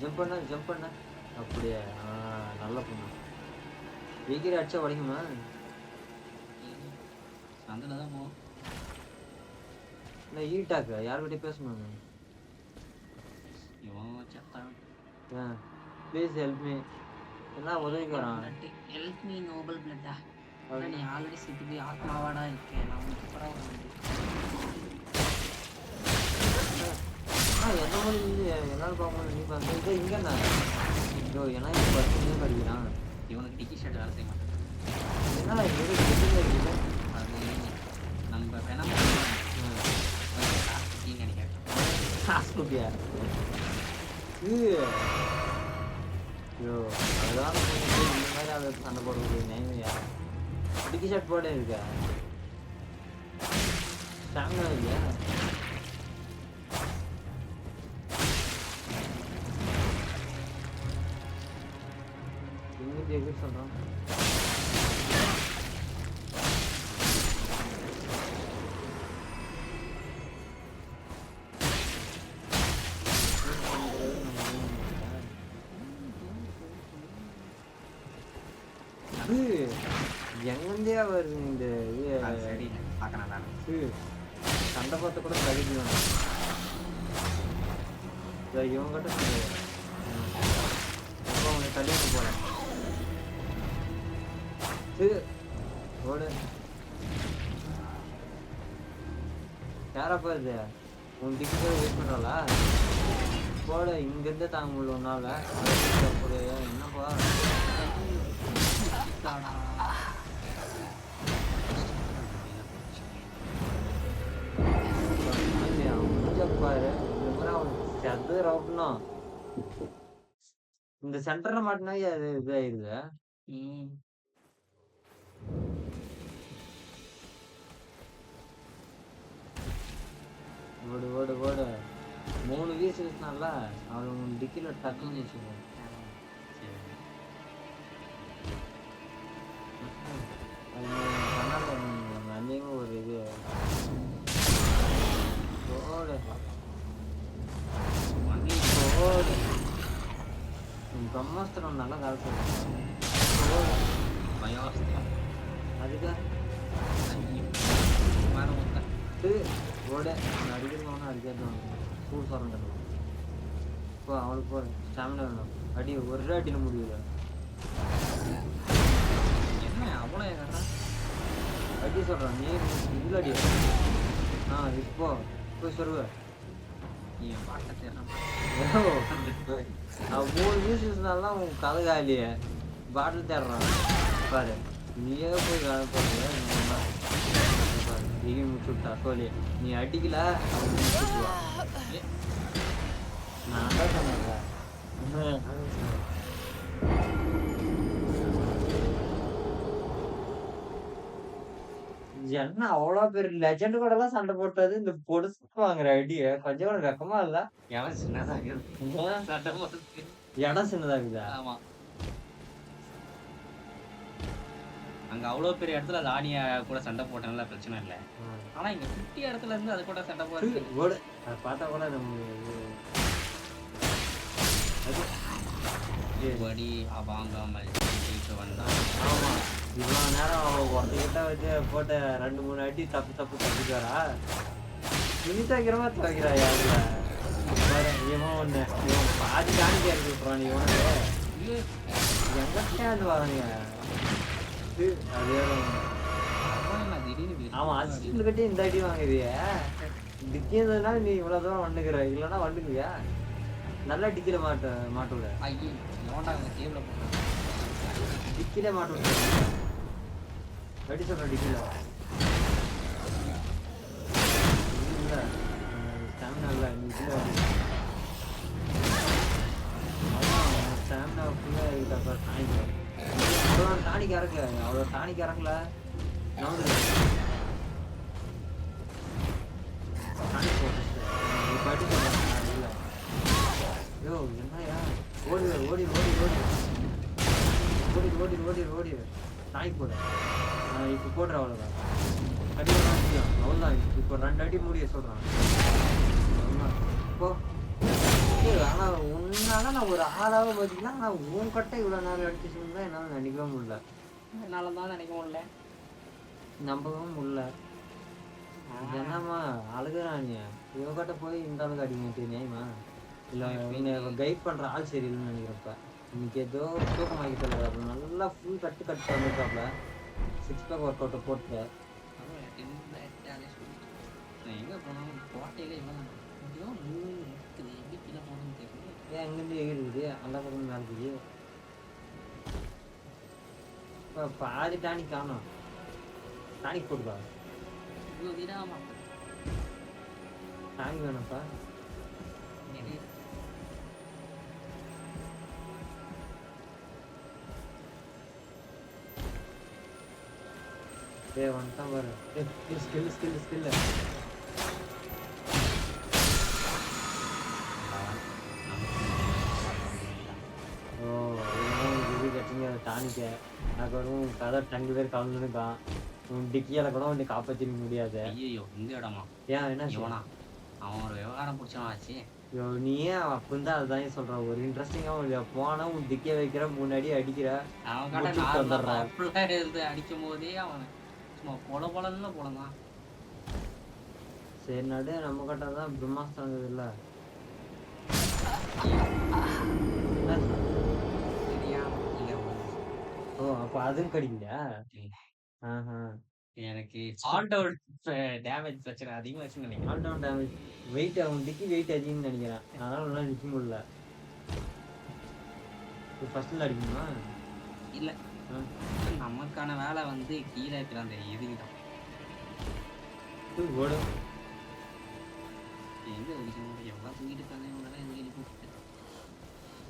ஜம்ப் பண்ண அப்படியே. நல்ல பொண்ணு. வீக்கிரி அடிச்சா உடைக்குமா?
சந்திலதான் போவோம்.
இல்லை ஈட்டாக்கு யாருக்கிட்டே பேசணும்.
இவன் செத்தான்.
Please help me. என்ன உதவிக்கு வரான்?
ஹெல்ப் மீ நோபல் பிளட்டா. நீ ஆல்ரெடி செத்து போய் ஆத்மாவாடா இருக்கேன். நான் உனக்கு பரவாயில்ல.
என்ன மாதிரி எல்லாரும் பார்க்கணும். நீ பார்த்து இங்கே என்ன ஐயோ ஏன்னா இப்போ பத்து படிக்கிறான்.
இவனுக்கு டிக்கி ஷர்ட் வேலை செய்ய மாட்டேன்.
என்ன இருக்குது
அது நம்ம வேணாம் நினைக்கிறேன்.
காசுப்பியா ஐயோ அதுதான் இந்த மாதிரி அதை சண்டை போட முடியும். நைமையா டிக்கி ஷர்ட் போட இருக்க ஸ்டாமினா இல்லையா? இங்கிருந்து எகிரி சொல்றான். அது எங்கிருந்தே வருது இந்த இது.
அது சரி பார்க்கறேன் நானு.
சண்டை பார்த்த கூட தகுதி வேணும். இவங்கிட்ட சொல்லு. அப்போ அவனை தள்ளிட்டு போறேன். ஓடு. யாரப்பா இது? உன் டிக்கெட் வெயிட் பண்றாளா? போட இங்கிருந்து தாங்க முடியல உன்னால. என்னப்பா பாரு இந்த சென்டர்ல மாட்டினா அது இதாயிருது. ஓடு ஓடு ஓடு. 3 வீஸ் இருந்துச்சுனால அவன் டிக்கில டக்குன்னு வச்சுக்கோ. அன்னையும் ஒரு இது ஓடு ஓடு. பிரம்மாஸ்திரம் நல்லா வேலை செய்யும். அதுக்காக ஓட அடிக்கிறவனா அடிக்காதவன் சூடு சொல்றேன். இப்போ அவளுக்கு போ ஸ்டாமினா வேணும். அடி ஒரு அடியில முடியல.
என்ன அவ்வளோ
அடி சொல்றான் நீ இதுல அடி. இப்போ போய் சொல்லுவ. அவன் 3 மியூசிக்ஸ்னாலாம் உன் கதை காலியே பாட்டில் தேடுறான் பாரு. நீயே போய் வேலை போடுற எங்கேயும் முடிச்சுட்டா சொல்லி நீ அடிக்கல அவன் முடிச்சுட்டுவா. நான் தான் சொன்னேன். என்ன அவ்வளோ பெரிய லெஜண்ட் கூட எல்லாம் சண்டை போட்டது இந்த பொடுசு வாங்குற ஐடியா கொஞ்சம் கூட வெக்கமா இல்ல?
இடம் சின்னதா
இடம் சின்னதா இருக்குதா?
ஆமா. அங்க அவ்வளவு பெரிய இடத்துல ராணிய கூட சண்டை போட்டனால பிரச்சனை இல்ல. ஆனா இங்க குட்டி இடத்துல இருந்து அது கூட சண்டை போடுறது
ஓடு. அதை பார்த்தா கூட நம்ம
படி வாங்காமல் வந்தான்.
ஆமா இவ்வளோ நேரம் ஒருத்தகிட்ட வச்சு போட்ட 2-3 அடி தப்பிட்டு வரா. துணி துவைக்கிறமா துவைக்கிறா யாருல இவன் ஒண்ணு இவன் பாதி காணிக்க இறக்கி விட்டுறான். இவனுக்கு எங்கிட்டே வரானுங்க. அதே அவன் அசிஸ்டன்ட் கிட்டே இந்த அடி வாங்குறிய டிக்கிறதுனால நீ இவ்வளவு தூரம் வந்துக்கிற. இல்லைன்னா வந்துக்குவியா? நல்லா டிக்கில மாட்டுவிட. டிக்கில மாட்டு விட்டு அடி சொல்ற டிக்கில இல்ல ஸ்டாமினா இல்ல. நீ இதுல ஸ்டாமினா ஃபுல்லா இதுக்கப்புறம் டானிக் அவ்வளோ டானிக் இறக்கல. அவ்வளோ டானிக் இறக்கல. நவுந்து டானிக் போட்டு இப்போ அடி சொல்றேன். இல்லை யோ என்னையா ஓடி ஓடி ஓடி ஓடி ஓடி ஓடி ஓடி ஓடி டானிக் போடு. இப்போ போடுற அவ்வளோதான். அடி முடியும் அவ்வளோதான். இப்போ 2 அடி முடிய சொல்கிறான். இப்போ ஆனால் உன்னால நான் ஒரு ஆளாக பார்த்தீங்கன்னா நான் உன் கட்டை இவ்வளோ நேரம் அடிச்சு சொன்னா என்னால் நினைக்கவே முடியல.
என்னால தான் நினைக்க முடியல,
நம்பவும் முடியல. என்னம்மா அழுகுறான் நீ? இவகிட்ட போய் இந்த அளவுக்கு அடிக்க நியாயமா? இல்லை கைட் பண்ணுற ஆள் சரியில்லைன்னு நினைக்கிறப்ப இன்னைக்கு ஏதோ தூக்கமாக்கி சொல்லுது. அப்புறம் நல்லா ஃபுல் கட்டு வந்துருக்காப்புல 6 பேக் ஒர்க் அவுட்டை போட்டு
எங்கே போனாலும் கோட்டையில இவன் எப்படி கீழே போகணும்னு தெரியல.
ஏன் அங்கேருந்து எகிருக்குது அந்த பக்கம் நடக்குது. இப்போ பாதி டானிக் காணும். டானிக் போட்டுக்கா.
இவ்வளோ வீடாமா
டானிக் வேணும்ப்பா. வந்துட்டான் பாரு. ஸ்கில் ஓ இது கட்டிங்க டானிக்க. அதுக்கப்புறம் உன் கதை 2 பேர் கலந்துருக்கான். உன் டிக்கியால கூட உன்னை காப்பாத்திக்க முடியாது.
ஐய்யய்யோ! இந்த இடமா?
ஏன் என்னாச்சு?
இவனா? அவன் ஒரு விவகாரம் புடிச்சவன் ஆச்சே.
யோ நீ ஏன் அப்பன்னு தான் அதான் சொல்றேன். ஒரு இன்ட்ரெஸ்டிங்கா இல்லையா? போனா உன் டிக்கிய வைக்கிற, 3 அடி அடிக்கிற,
அவன் கிட்ட
முடிச்சுட்டு
நார்மலா
வந்துடுற.
பப்புலா இருந்து அடிக்கும்போதே அவன் சும்மா பொல பொலன்னு பொலந்தான்.
சரி நடு நம்ம கிட்ட தான் பிரம்மாஸ்திரம் இருந்ததுல்ல. என்னாச்சு?
தெரியாம கீழ விழுந்துச்சு.
ஓ! அப்ப அதுவும் கடிக்கலையா? ஆஹா.
எனக்கு ஆல் டவுன் டேமேஜ் பிரச்சனை அதிகமாச்சுன்னு நினைக்கிறேன்.
All down damage. வெயிட் அவன் டிக்கி வெயிட் அதிகம்னு நெனைக்கிறேன். அதனால உன்னால நிக்க முடியல. இப்ப ஃபர்ஸ்ட்ல அடிக்கணுமா?
இல்ல.
ஆ.
நமக்கான வேலை வந்து கீழ இருக்கிற அந்த எதிரி தான்.
தூக்கி ஓடு.
எங்க அடிக்கணும்? எவ்வளவு தூக்கிட்டு இருக்காங்க இவங்கெல்லாம் எதுக்கு எழுப்பி விட்டுட்டு?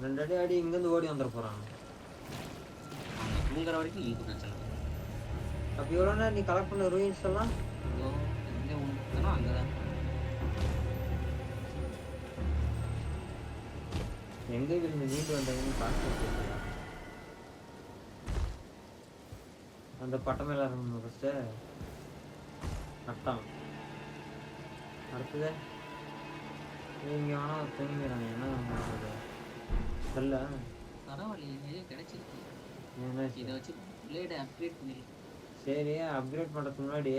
2 அடி அடி இங்கேருந்து ஓடி வந்துட போறான்.
அவங்க தூங்குற வரைக்கும் நீங்க பிரச்சனை.
அப்ப இவ்வளோ நேரம் நீ கலெக்ட் பண்ண ரூயின்ஸ் எல்லாம்
இதோ எங்க ஒண்ணு இருக்குதோ அங்கதான்.
எங்க இருந்து மீண்டு வந்தாங்கன்னு பார்த்து அந்த பட்டம் மேல இறங்கணும் ஃபர்ஸ்ட். நட்டம். அடுத்தது இங்க வேணா தூங்கிறாங்க. என்ன பண்றது? தெரியல.
பரவாயில்லையே கிடைச்சிருக்கு.
என்னாச்சு?
இதை வச்சு பிளேடை அப்கிரேட் பண்ணிடலாம்.
சரி அப்கிரேட் பண்றதுக்கு முன்னாடி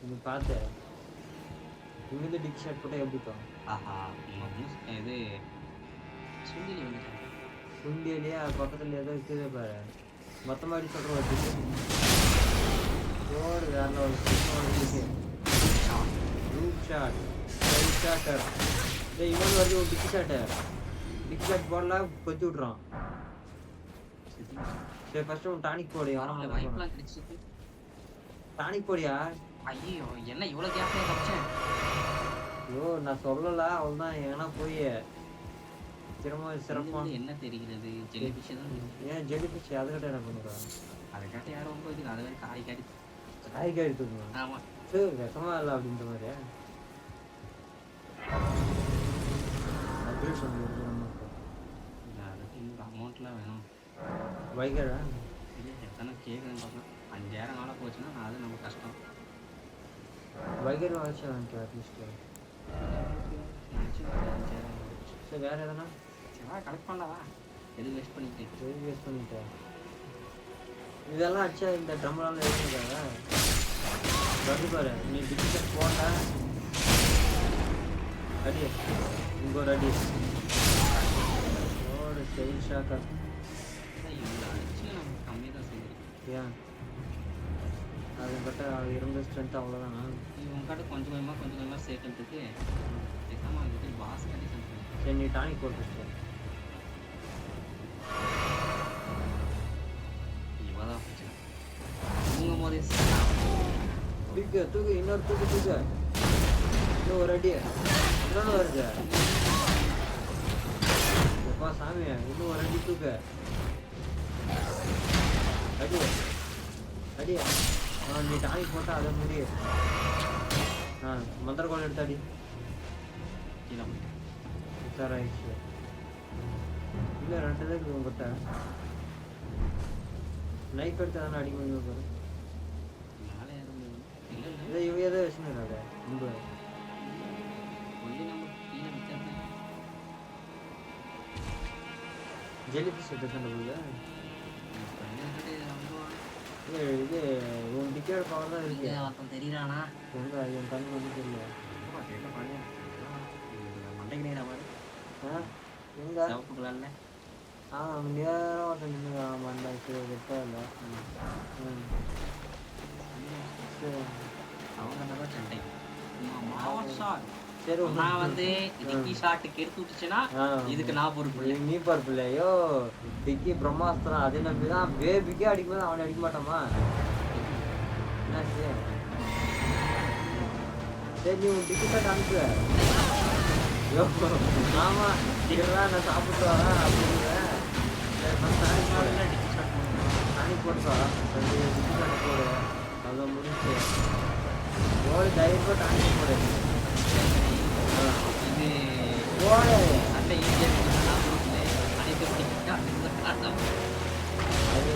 நீ பார்த்து இங்கிருந்து டிக் ஷாட் போட்டா எப்படி இருக்கும்?
ஆஹா இது சுண்டிலி வந்துட்டாங்க.
சுண்டியிலேயே அது பக்கத்துல ஏதோ இருக்குது பாரு. மொத்தமா அடி சொல்ற ஒரு டிக் ஓடு வேற ஒரு ரூட் ஷாட் ரைட் ஷாட்டர். டேய் இவன் வருது ஒரு டிக் ஷாட். டிக் ஷாட் போடலாம் கொத்தி விட்றான். சரி ஃபர்ஸ்ட் உன் டானிக் போடு.
பரவாயில்ல வாய்ப்பெல்லாம் கிடைச்சிருக்கு.
டானிக் போடியா?
ஐயோ என்ன இவ்வளவு கேப்ல தப்பிச்சேன்.
ஐயோ நான் சொல்லல அவள்தான் எங்கன்னா போய் திரும்ப சிறப்பா
இங்கிருந்து என்ன தெரிகிறது? ஜெலிபிஷ் தான்.
ஏன் ஜெலிபிஷ் அதுக்கிட்ட என்ன பண்ணுறான்?
அதை கேட்ட யாரும் ரொம்ப இது அதை வேற காரி
காய்கறி தூக்கணும்.
ஆமா
சரி விஷமா இல்லை அப்படின்ற மாதிரி அப்கிரேட் பண்ணி
அதுக்கு இந்த அமௌண்ட்லாம் வேணும்.
வைகரா
இல்லை எத்தனை கேட்குறேன்னு பார்க்கலாம். 5000 நாளாக போச்சுன்னா நான் அது நம்ம கஷ்டம்.
வைகர் வாட்ச் வாங்கிக்க அட்லீஸ்ட். சரி வேற எதனா
சரி கலெக்ட் பண்ணலவா எது வேஸ்ட் பண்ணிட்டு
எதுக்கு வேஸ்ட் பண்ணிட்டேன்? இதெல்லாம் அடிச்சா இந்த ட்ரம்லாம் எழுதிருக்காங்க. வந்து பாரு நீ டிக்கெட் போட்ட அடி இங்க ஒரு அடி ஓடு ஸ்டைல் ஷாக்கர்.
இவ்வளோ அடிச்சு நமக்கு கம்மியாக தான் செஞ்சிருக்கு.
ஏன் அது பட்ட இருந்த ஸ்ட்ரென்த் அவ்வளோதானா?
இவங்க கிட்ட கொஞ்சம் கொஞ்சமாக சேர்க்கறதுக்கு பேசாமல் வந்துட்டு பாஸ் கட்டி செஞ்சு.
சரி நீ டானிக் போட்டு
இவ்வளோதான் பிரச்சனை. தூங்கும் போதே
தூக்கு இன்னொரு தூக்கு இன்னும் ஒரு அடி இன்னொன்று வருது. எப்பா சாமி இன்னும் ஒரு அடி தூக்கு அடி நீ டானிக் போட்டா அதை முடிய மந்திர கோல் எடுத்து அடி.
கீழே
சார் ஆயிடுச்சு. இல்லை 2 தான் இருக்குது உங்ககிட்ட. நைஃப் எடுத்து தானே அடிக்க முடியும் பாரு.
மேலே ஏற முடியும். இல்லை
இதை இவ எதை வச்சுன்னு ரொம்ப
ஒல்லி நம்ம கீழே விற்கிறது.
ஜெலிபிஷ் எடுத்து தானே போகுது.
ரொம்ப
இது உன் டிக்கெட் பவர் தான் இருக்கு.
ஒருத்தன் தெரியுறானா
எங்க என் கண்ணு வந்து தெரியல.
மண்டைக்கு நேரா பாரு.
எங்க
சிவப்பு கலர்ல
நேரம் ஒருத்தன் நின்று மண்டை கிட்ட இல்லை.
அவங்க நல்லா சண்டை.
சரி
நான் வந்து டிக்கி ஷாட்டுக்கு எடுத்து விட்டுச்சுன்னா இதுக்கு நான் பொறுப்பு.
நீ பொறுப்பு இல்லையோ. டிக்கி பிரம்மாஸ்திரம் அதை நம்பிதான் பேபிக்கே அடிக்கும்போது அவனை அடிக்க மாட்டாமா? என்னாச்சு? சரி நீ உன் டிக்கி ஷாட் அனுப்பு. ஐயோ ஆமா இதெல்லாம் நான் சாப்பிட்டு வரேன் அப்படிங்கிறேன். டானிக் போட்டுக்கோ. 2 டிக்கி ஷாட் போடு. அதை முடிச்சு ஓடி தைரியமாக டானிக் போடு.
இது
ஓடு
நல்ல ஈஸியாக
அது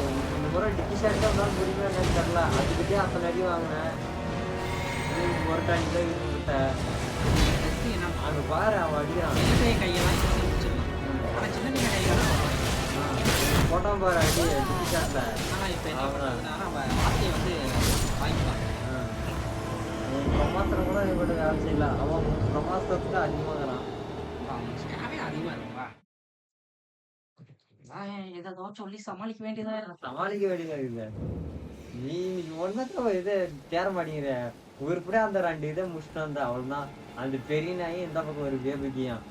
பூரா டிக்கி ஷாட் இருந்தாலும் முடியுமா என்னன்னு தெரியல. அதுக்கிட்டே அத்தனை அடி வாங்கினேன். ஒரு டானி தான் இருந்துகிட்ட.
டெஸ்ட் என்ன
அங்க பாரு அவன் அடிக்கிறான்.
பெரிய பெரிய கையெல்லாம் ஈஸியா முடிச்சிடலாம். ஆனா சின்ன சின்ன கையெல்லாம்
போட்டான் பாரு அடி டிக்கி ஷாட்ல.
ஆனா இப்ப என்ன பண்றதுன்னா நம்ம ஆசையை வந்து வாங்கிக்கலாம்.
பிரமாஸ்திரம் கூட இவன்கிட்ட வேலை செய்யல. அவன் பிரமாஸ்திரத்துக்கு அதிகமாகறான்.
அவன் ஸ்டாவே அதிகமா இருக்குப்பா. நான் ஏதாவது சொல்லி சமாளிக்க வேண்டியதா இருக்கு.
சமாளிக்க வேண்டியதா இருக்குது. நீ இன்னைக்கு ஒன்னத்துல இதை தேர மாட்டேங்கிற. உருப்படியா அந்த 2 இதை முடிச்சுட்டு வந்த அவ்வளவுதான். அந்த பெரிய நாய் இந்த பக்கம் ஒரு பேபிக்கியான்.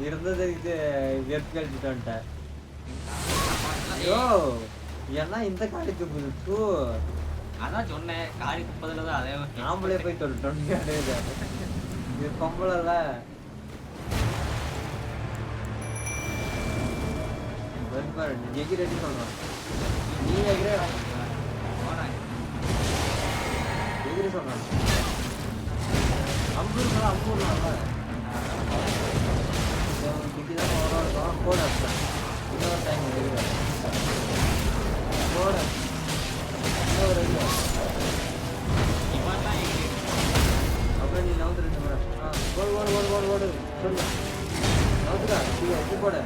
இருந்தது இது வெப் கழிச்சுட்டு வந்துட்டேன். ஐயோ ஏன்னா இந்த காலேஜ் புதுசு
அதான் சொன்னேன் காரி துப்பதுல தான் அதே
நாமளே போய் தொட்டோம். இது பொம்பளைல பாரு எகிரடி சொல்றான். நீ எகிர எகிரி சொல்றான். அம்பூர்லாம் டிக்கிதான் இருக்கும். போட இன்னொரு டைம் எகிர போட இன்னொரு அப்புறம் நீ நவுத்து 2 முறை ஓடு சொல்லு நவுத்துக்கா இது போட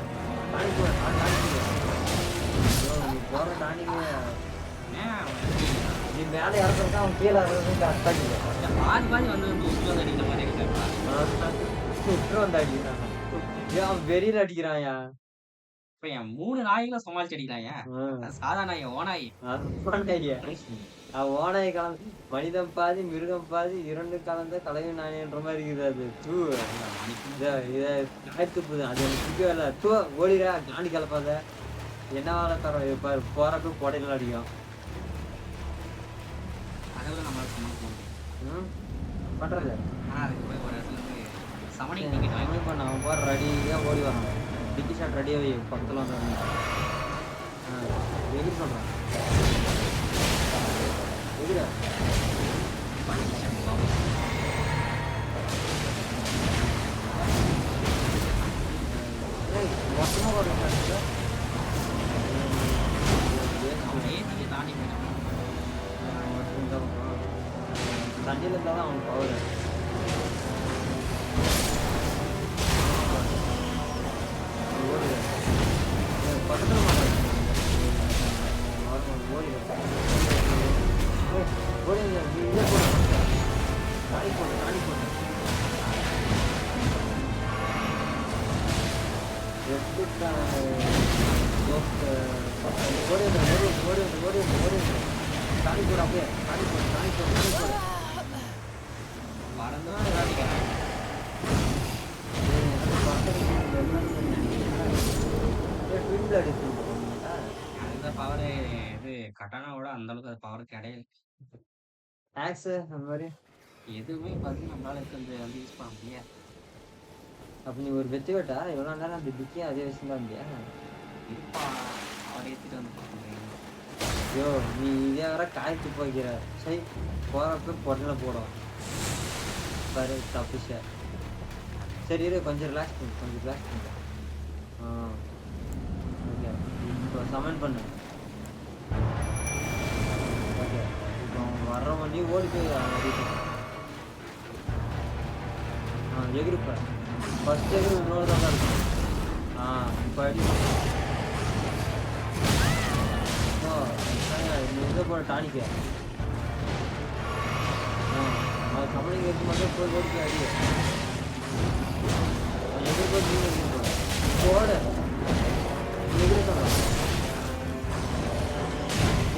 டானிக் போட நீ போற டானிக்கு நீ மேலே இறக்குறதுக்கு அவன் கீழே இறக்குறதுக்கு அட்டாக்
பாதி வந்து உசுல அடிக்கிற மாதிரி
சுற்று வந்து அடிக்கிறான். அவன் வெறியில அடிக்கிறான்யா.
இப்ப என் 3 நாய்களை சமாளிச்சு அடிக்கிறாங்க. சாதா நாய் ஓனாய்
ஓனாய் கலந்து மனிதன் பாதி மிருகம் பாதி 2 கலந்த கலவை நாயன்ற மாதிரி இருக்குது. அது இதை காய்த்துப்புது. அது எனக்கு பிடிக்கவே இல்லை. ஓடிடா காண்டி கலப்பாத. என்ன வேலை தர பாரு போறப்ப கொடையில அடிக்கும்.
அதெல்லாம் நம்மளால சமாளிக்க முடியும்.
பண்றது
அதுக்கு போய் ஒரு இடத்துல இருந்து சமனிங் டிக்கெட் வாங்கி
பண்ண அவன் போற ரெடியா ஓடி வரான். டிக்கி ஷாட் ரெடியா வை பக்கத்துல வந்து எகிரி சொல்றான். எகிர மொத்தமா ஒரு
அவன் ஏற்றியே தாண்டி போயிட்டான்.
தண்ணியில் இருந்தால் தான் அவன் பவர். பக்கத்தில் ஓடி
பறந்துதான் விளையாடிக்கிறேன். அந்த பவர் இது கட்டானாவோட அந்த அளவுக்கு அது பவர் கிடையாது.
அந்த மாதிரி
எதுவுமே பார்த்து நம்மளால இருக்கிறது வந்து யூஸ் பண்ண முடியாது.
அப்ப நீ ஒரு வெற்றி வேட்டா எவ்வளோ நேரம் அந்த பிக்கியும் அதே விஷயம் தான் இருந்தியா?
இருப்பா அவர் ஏற்றிட்டு வந்து பார்க்க முடியும்.
ஐயோ நீ இதே வர காய்ச்சி போய்க்கிற. சரி போகிறப்ப பொடலை போடும் பாரு தப்பிச்ச. சரி இரு கொஞ்சம் ரிலாக்ஸ் பண்ணு. ஓகே இப்போ சமன் பண்ணு. ஓகே இப்போ அவங்க வர்றவங்க நீ ஓடி போய் எகிருப்ப ஃபர்ஸ்ட் எகிரு இன்னொரு தான் இருக்கும். இப்போ அடி இதை போட டானிக்க அவன் சமணிக்கு எடுத்து மட்டும் போய் ஓடி போய் அடி எதிர்ப்பு போட எகிர சொல்றான்.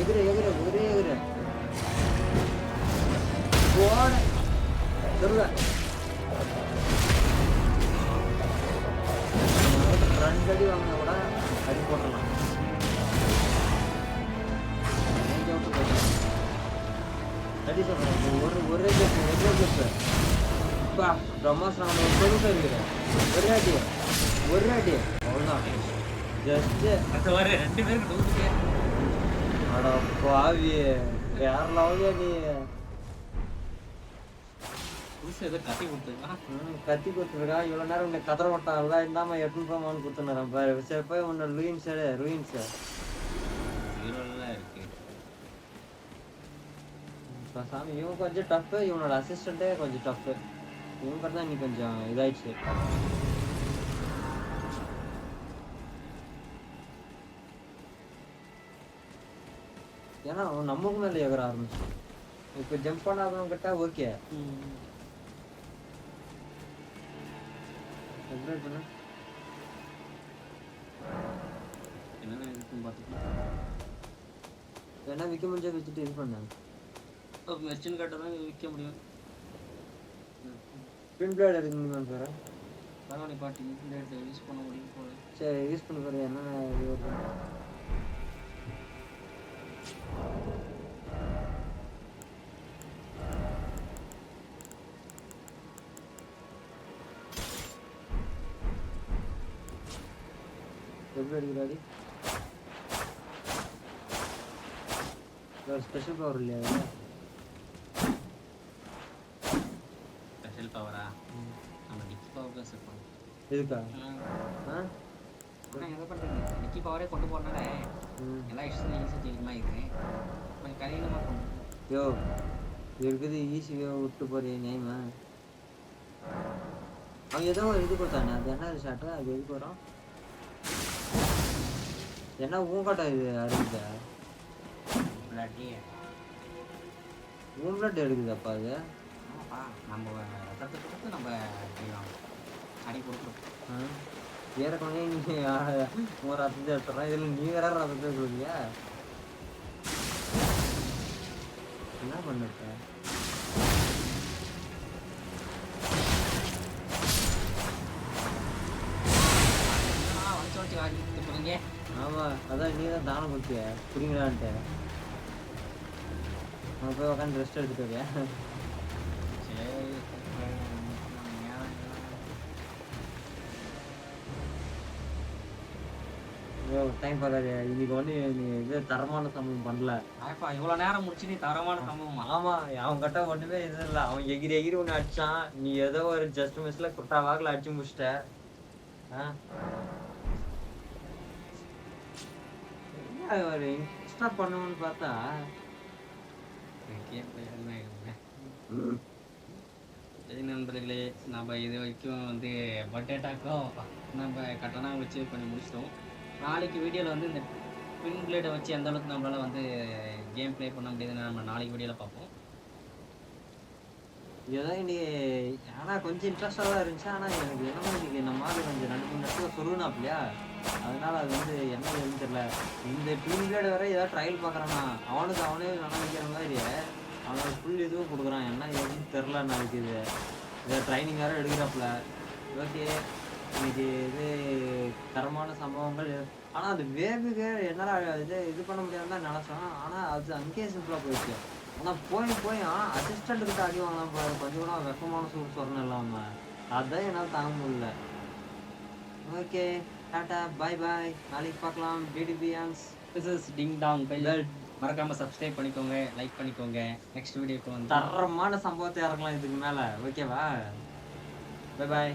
எகிர போட சொல்லுவ. ரெண்டு அடி வாங்கினா கூட அடி போட்டலாம். அடி சொல்றேன் ஒரே கேப்பு பிரம்மோசனம் சொல்லிட்டு இருக்கிறேன். ஒரே அடி அவ்வளோதான். ஜஸ்ட்
ரெண்டு பேருக்கு 100 பேர்.
அட பாவி வேற லெவலியா நீ.
புதுசா ஏதோ கத்தி குடுத்துருக்கான்.
கத்தி குடுத்துருக்கான். இவ்வளோ நேரம் உன்னை கதற விட்டான்ல, இந்தாம்மா 800 ரூபான்னு குடுத்துன்னுறேன் பாரு. சரி போய் உன்னை லூயின்ஸ் எடு, ரூயின்ஸ்.
0ல இருக்கு.
சாமி இவன் கொஞ்சம் டஃப்பு, இவனோட அசிஸ்டண்ட்டே கொஞ்சம் டஃப்பு. இவன் தான் இன்னைக்கு கொஞ்சம் இதாயிடுச்சு. ஏன்னா அவன் நமக்கு மேல ஏகற ஆரம்பிச்சான். இப்ப ஜம்ப் பண்ணாதவன் கிட்ட ஓகே. அப்டேட் பண்ணு.
என்னென்ன இருக்குன்னு பார்த்துக்கலாம்.
வேணா விக்க முடிஞ்சா வித்துட்டு இது பண்ணு.
மெர்ச்சன்ட் கார்டை தான் விற்க முடியும்.
பின் பிளேட் இருக்குன்னு பாரு.
பரவாயில்ல பாட்டி, பிளேட் யூஸ் பண்ண முடியும் போல.
சரி யூஸ் பண்ணி பாரு. என்ன இது வருது. எப்படி அடிக்கிறாடி? ஸ்பெஷல் பவர் இல்லையா?
ஸ்பெஷல் பவரா? நம்ம நிக்கி பவர் தான் செட் பண்ணோம்.
எதுக்கா?
எதை பண்ணுறீங்க? நிக்கி பவரே கொண்டு போனால எல்லா இஷ்டம் ஈஸி ஜெயிக்கமா இருக்குது. கொஞ்சம் கடினமாக பண்ணும்.
யோ இருக்குது ஈஸியாக விட்டு போறிய நேமா. அவன் ஏதோ ஒரு இது கொடுத்தானே, அது என்ன ஷாட்டு? அது எதுக்கு வரும்? என்ன ஊங்காட்டா இது அருகுதா? ஊம்பளட் எடுக்குதாப்பா அது?
ஆமாப்பா, நம்ம ரத்தத்தை கொடுத்து நம்ம அடி கொடுக்குறோம்.
ஏறக்கொண்டே நீ உன் ரத்தத்தை எடுத்துறான், இதில் நீ வேற ரத்தத்தை கொடுக்கியா? என்ன பண்ணிட்ட? ஆமா அதான் நீ தான் தானம் கொடுத்திய புரியுங்களான்ட்டு. நான் போய் உட்காந்து ரெஸ்ட் எடுத்துட்டு வரியா? டைம் பார்க்காது. இன்னைக்கு ஒண்ணு நீ இது தரமான சம்பவம் பண்ணல.
இவ்வளவு நேரம் முடிச்சு நீ தரமான சம்பவம்.
ஆமா அவன் கிட்ட ஒண்ணுமே இது இல்ல. அவன் எகிரி எகிரி ஒண்ணு அடிச்சான். நீ ஏதோ ஒரு ஜஸ்ட் மிஸ்ல குட்டா வாக்குல அடிச்சு முடிச்சிட்ட. ஒரு எக்ஸ்ட்ரா பண்ணுவோம்னு பார்த்தா
சரி நண்பர்களே, நம்ம இது வரைக்கும் வந்து பட்டேட்டாக்கோ நம்ம கட்டணா வச்சு பண்ணி முடிச்சிட்டோம். நாளைக்கு வீடியோவில் வந்து இந்த பின் பிளேடை வச்சு எந்த அளவுக்கு நம்மளால வந்து கேம் ப்ளே பண்ண முடியுதுன்னு நம்ம நாளைக்கு வீடியோவில் பார்ப்போம்.
ஏதோ இன்னைக்கு ஆனால் கொஞ்சம் இன்ட்ரெஸ்டாக தான் இருந்துச்சு. ஆனால் எனக்கு என்னமோ இன்னைக்கு நம்ம மாதிரி கொஞ்சம் 2-3 இடத்துல சொருகுனாப்லையா, அதனால அது வந்து என்ன எதுன்னு தெரியல. இந்த பின் பிளேடு வரை ஏதாவது ட்ரையல் பார்க்குறான்னா அவனுக்கு அவனே நினைக்கிற மாதிரி அவனுக்கு ஃபுல் இதுவும் கொடுக்குறான். என்ன எதுன்னு தெரில. நாளைக்கு இதை ட்ரைனிங் வேறு எடுக்கிறாப்புல. ஓகே இன்னைக்கு இது தரமான சம்பவங்கள். ஆனால் அது வேகுக என்னால் இது பண்ண முடியாதுன்னு தான் நினச்சோம். ஆனால் அது அங்கேயே சிம்பிளாக போயிடுச்சு. ஆனால் போய் அசிஸ்டண்ட்டுக்கிட்ட அடி வாங்கலாம் பாரு. கொஞ்சம் கூட வெப்பமான சூடு சொரணம் இல்லாமல் அதுதான் என்னால் தாங்க முடியல. Okay tata bye bye. நாளைக்கு பார்க்கலாம். டிடிபியான்ஸ்
this is ding dong bell. மறக்காம சப்ஸ்கிரைப் பண்ணிக்கோங்க, லைக் பண்ணிக்கோங்க. நெக்ஸ்ட் வீடியோக்கு வந்து
தரமான சம்பவத்தை இறக்கலாம் இதுக்கு மேலே. ஓகேவா? பை பாய்.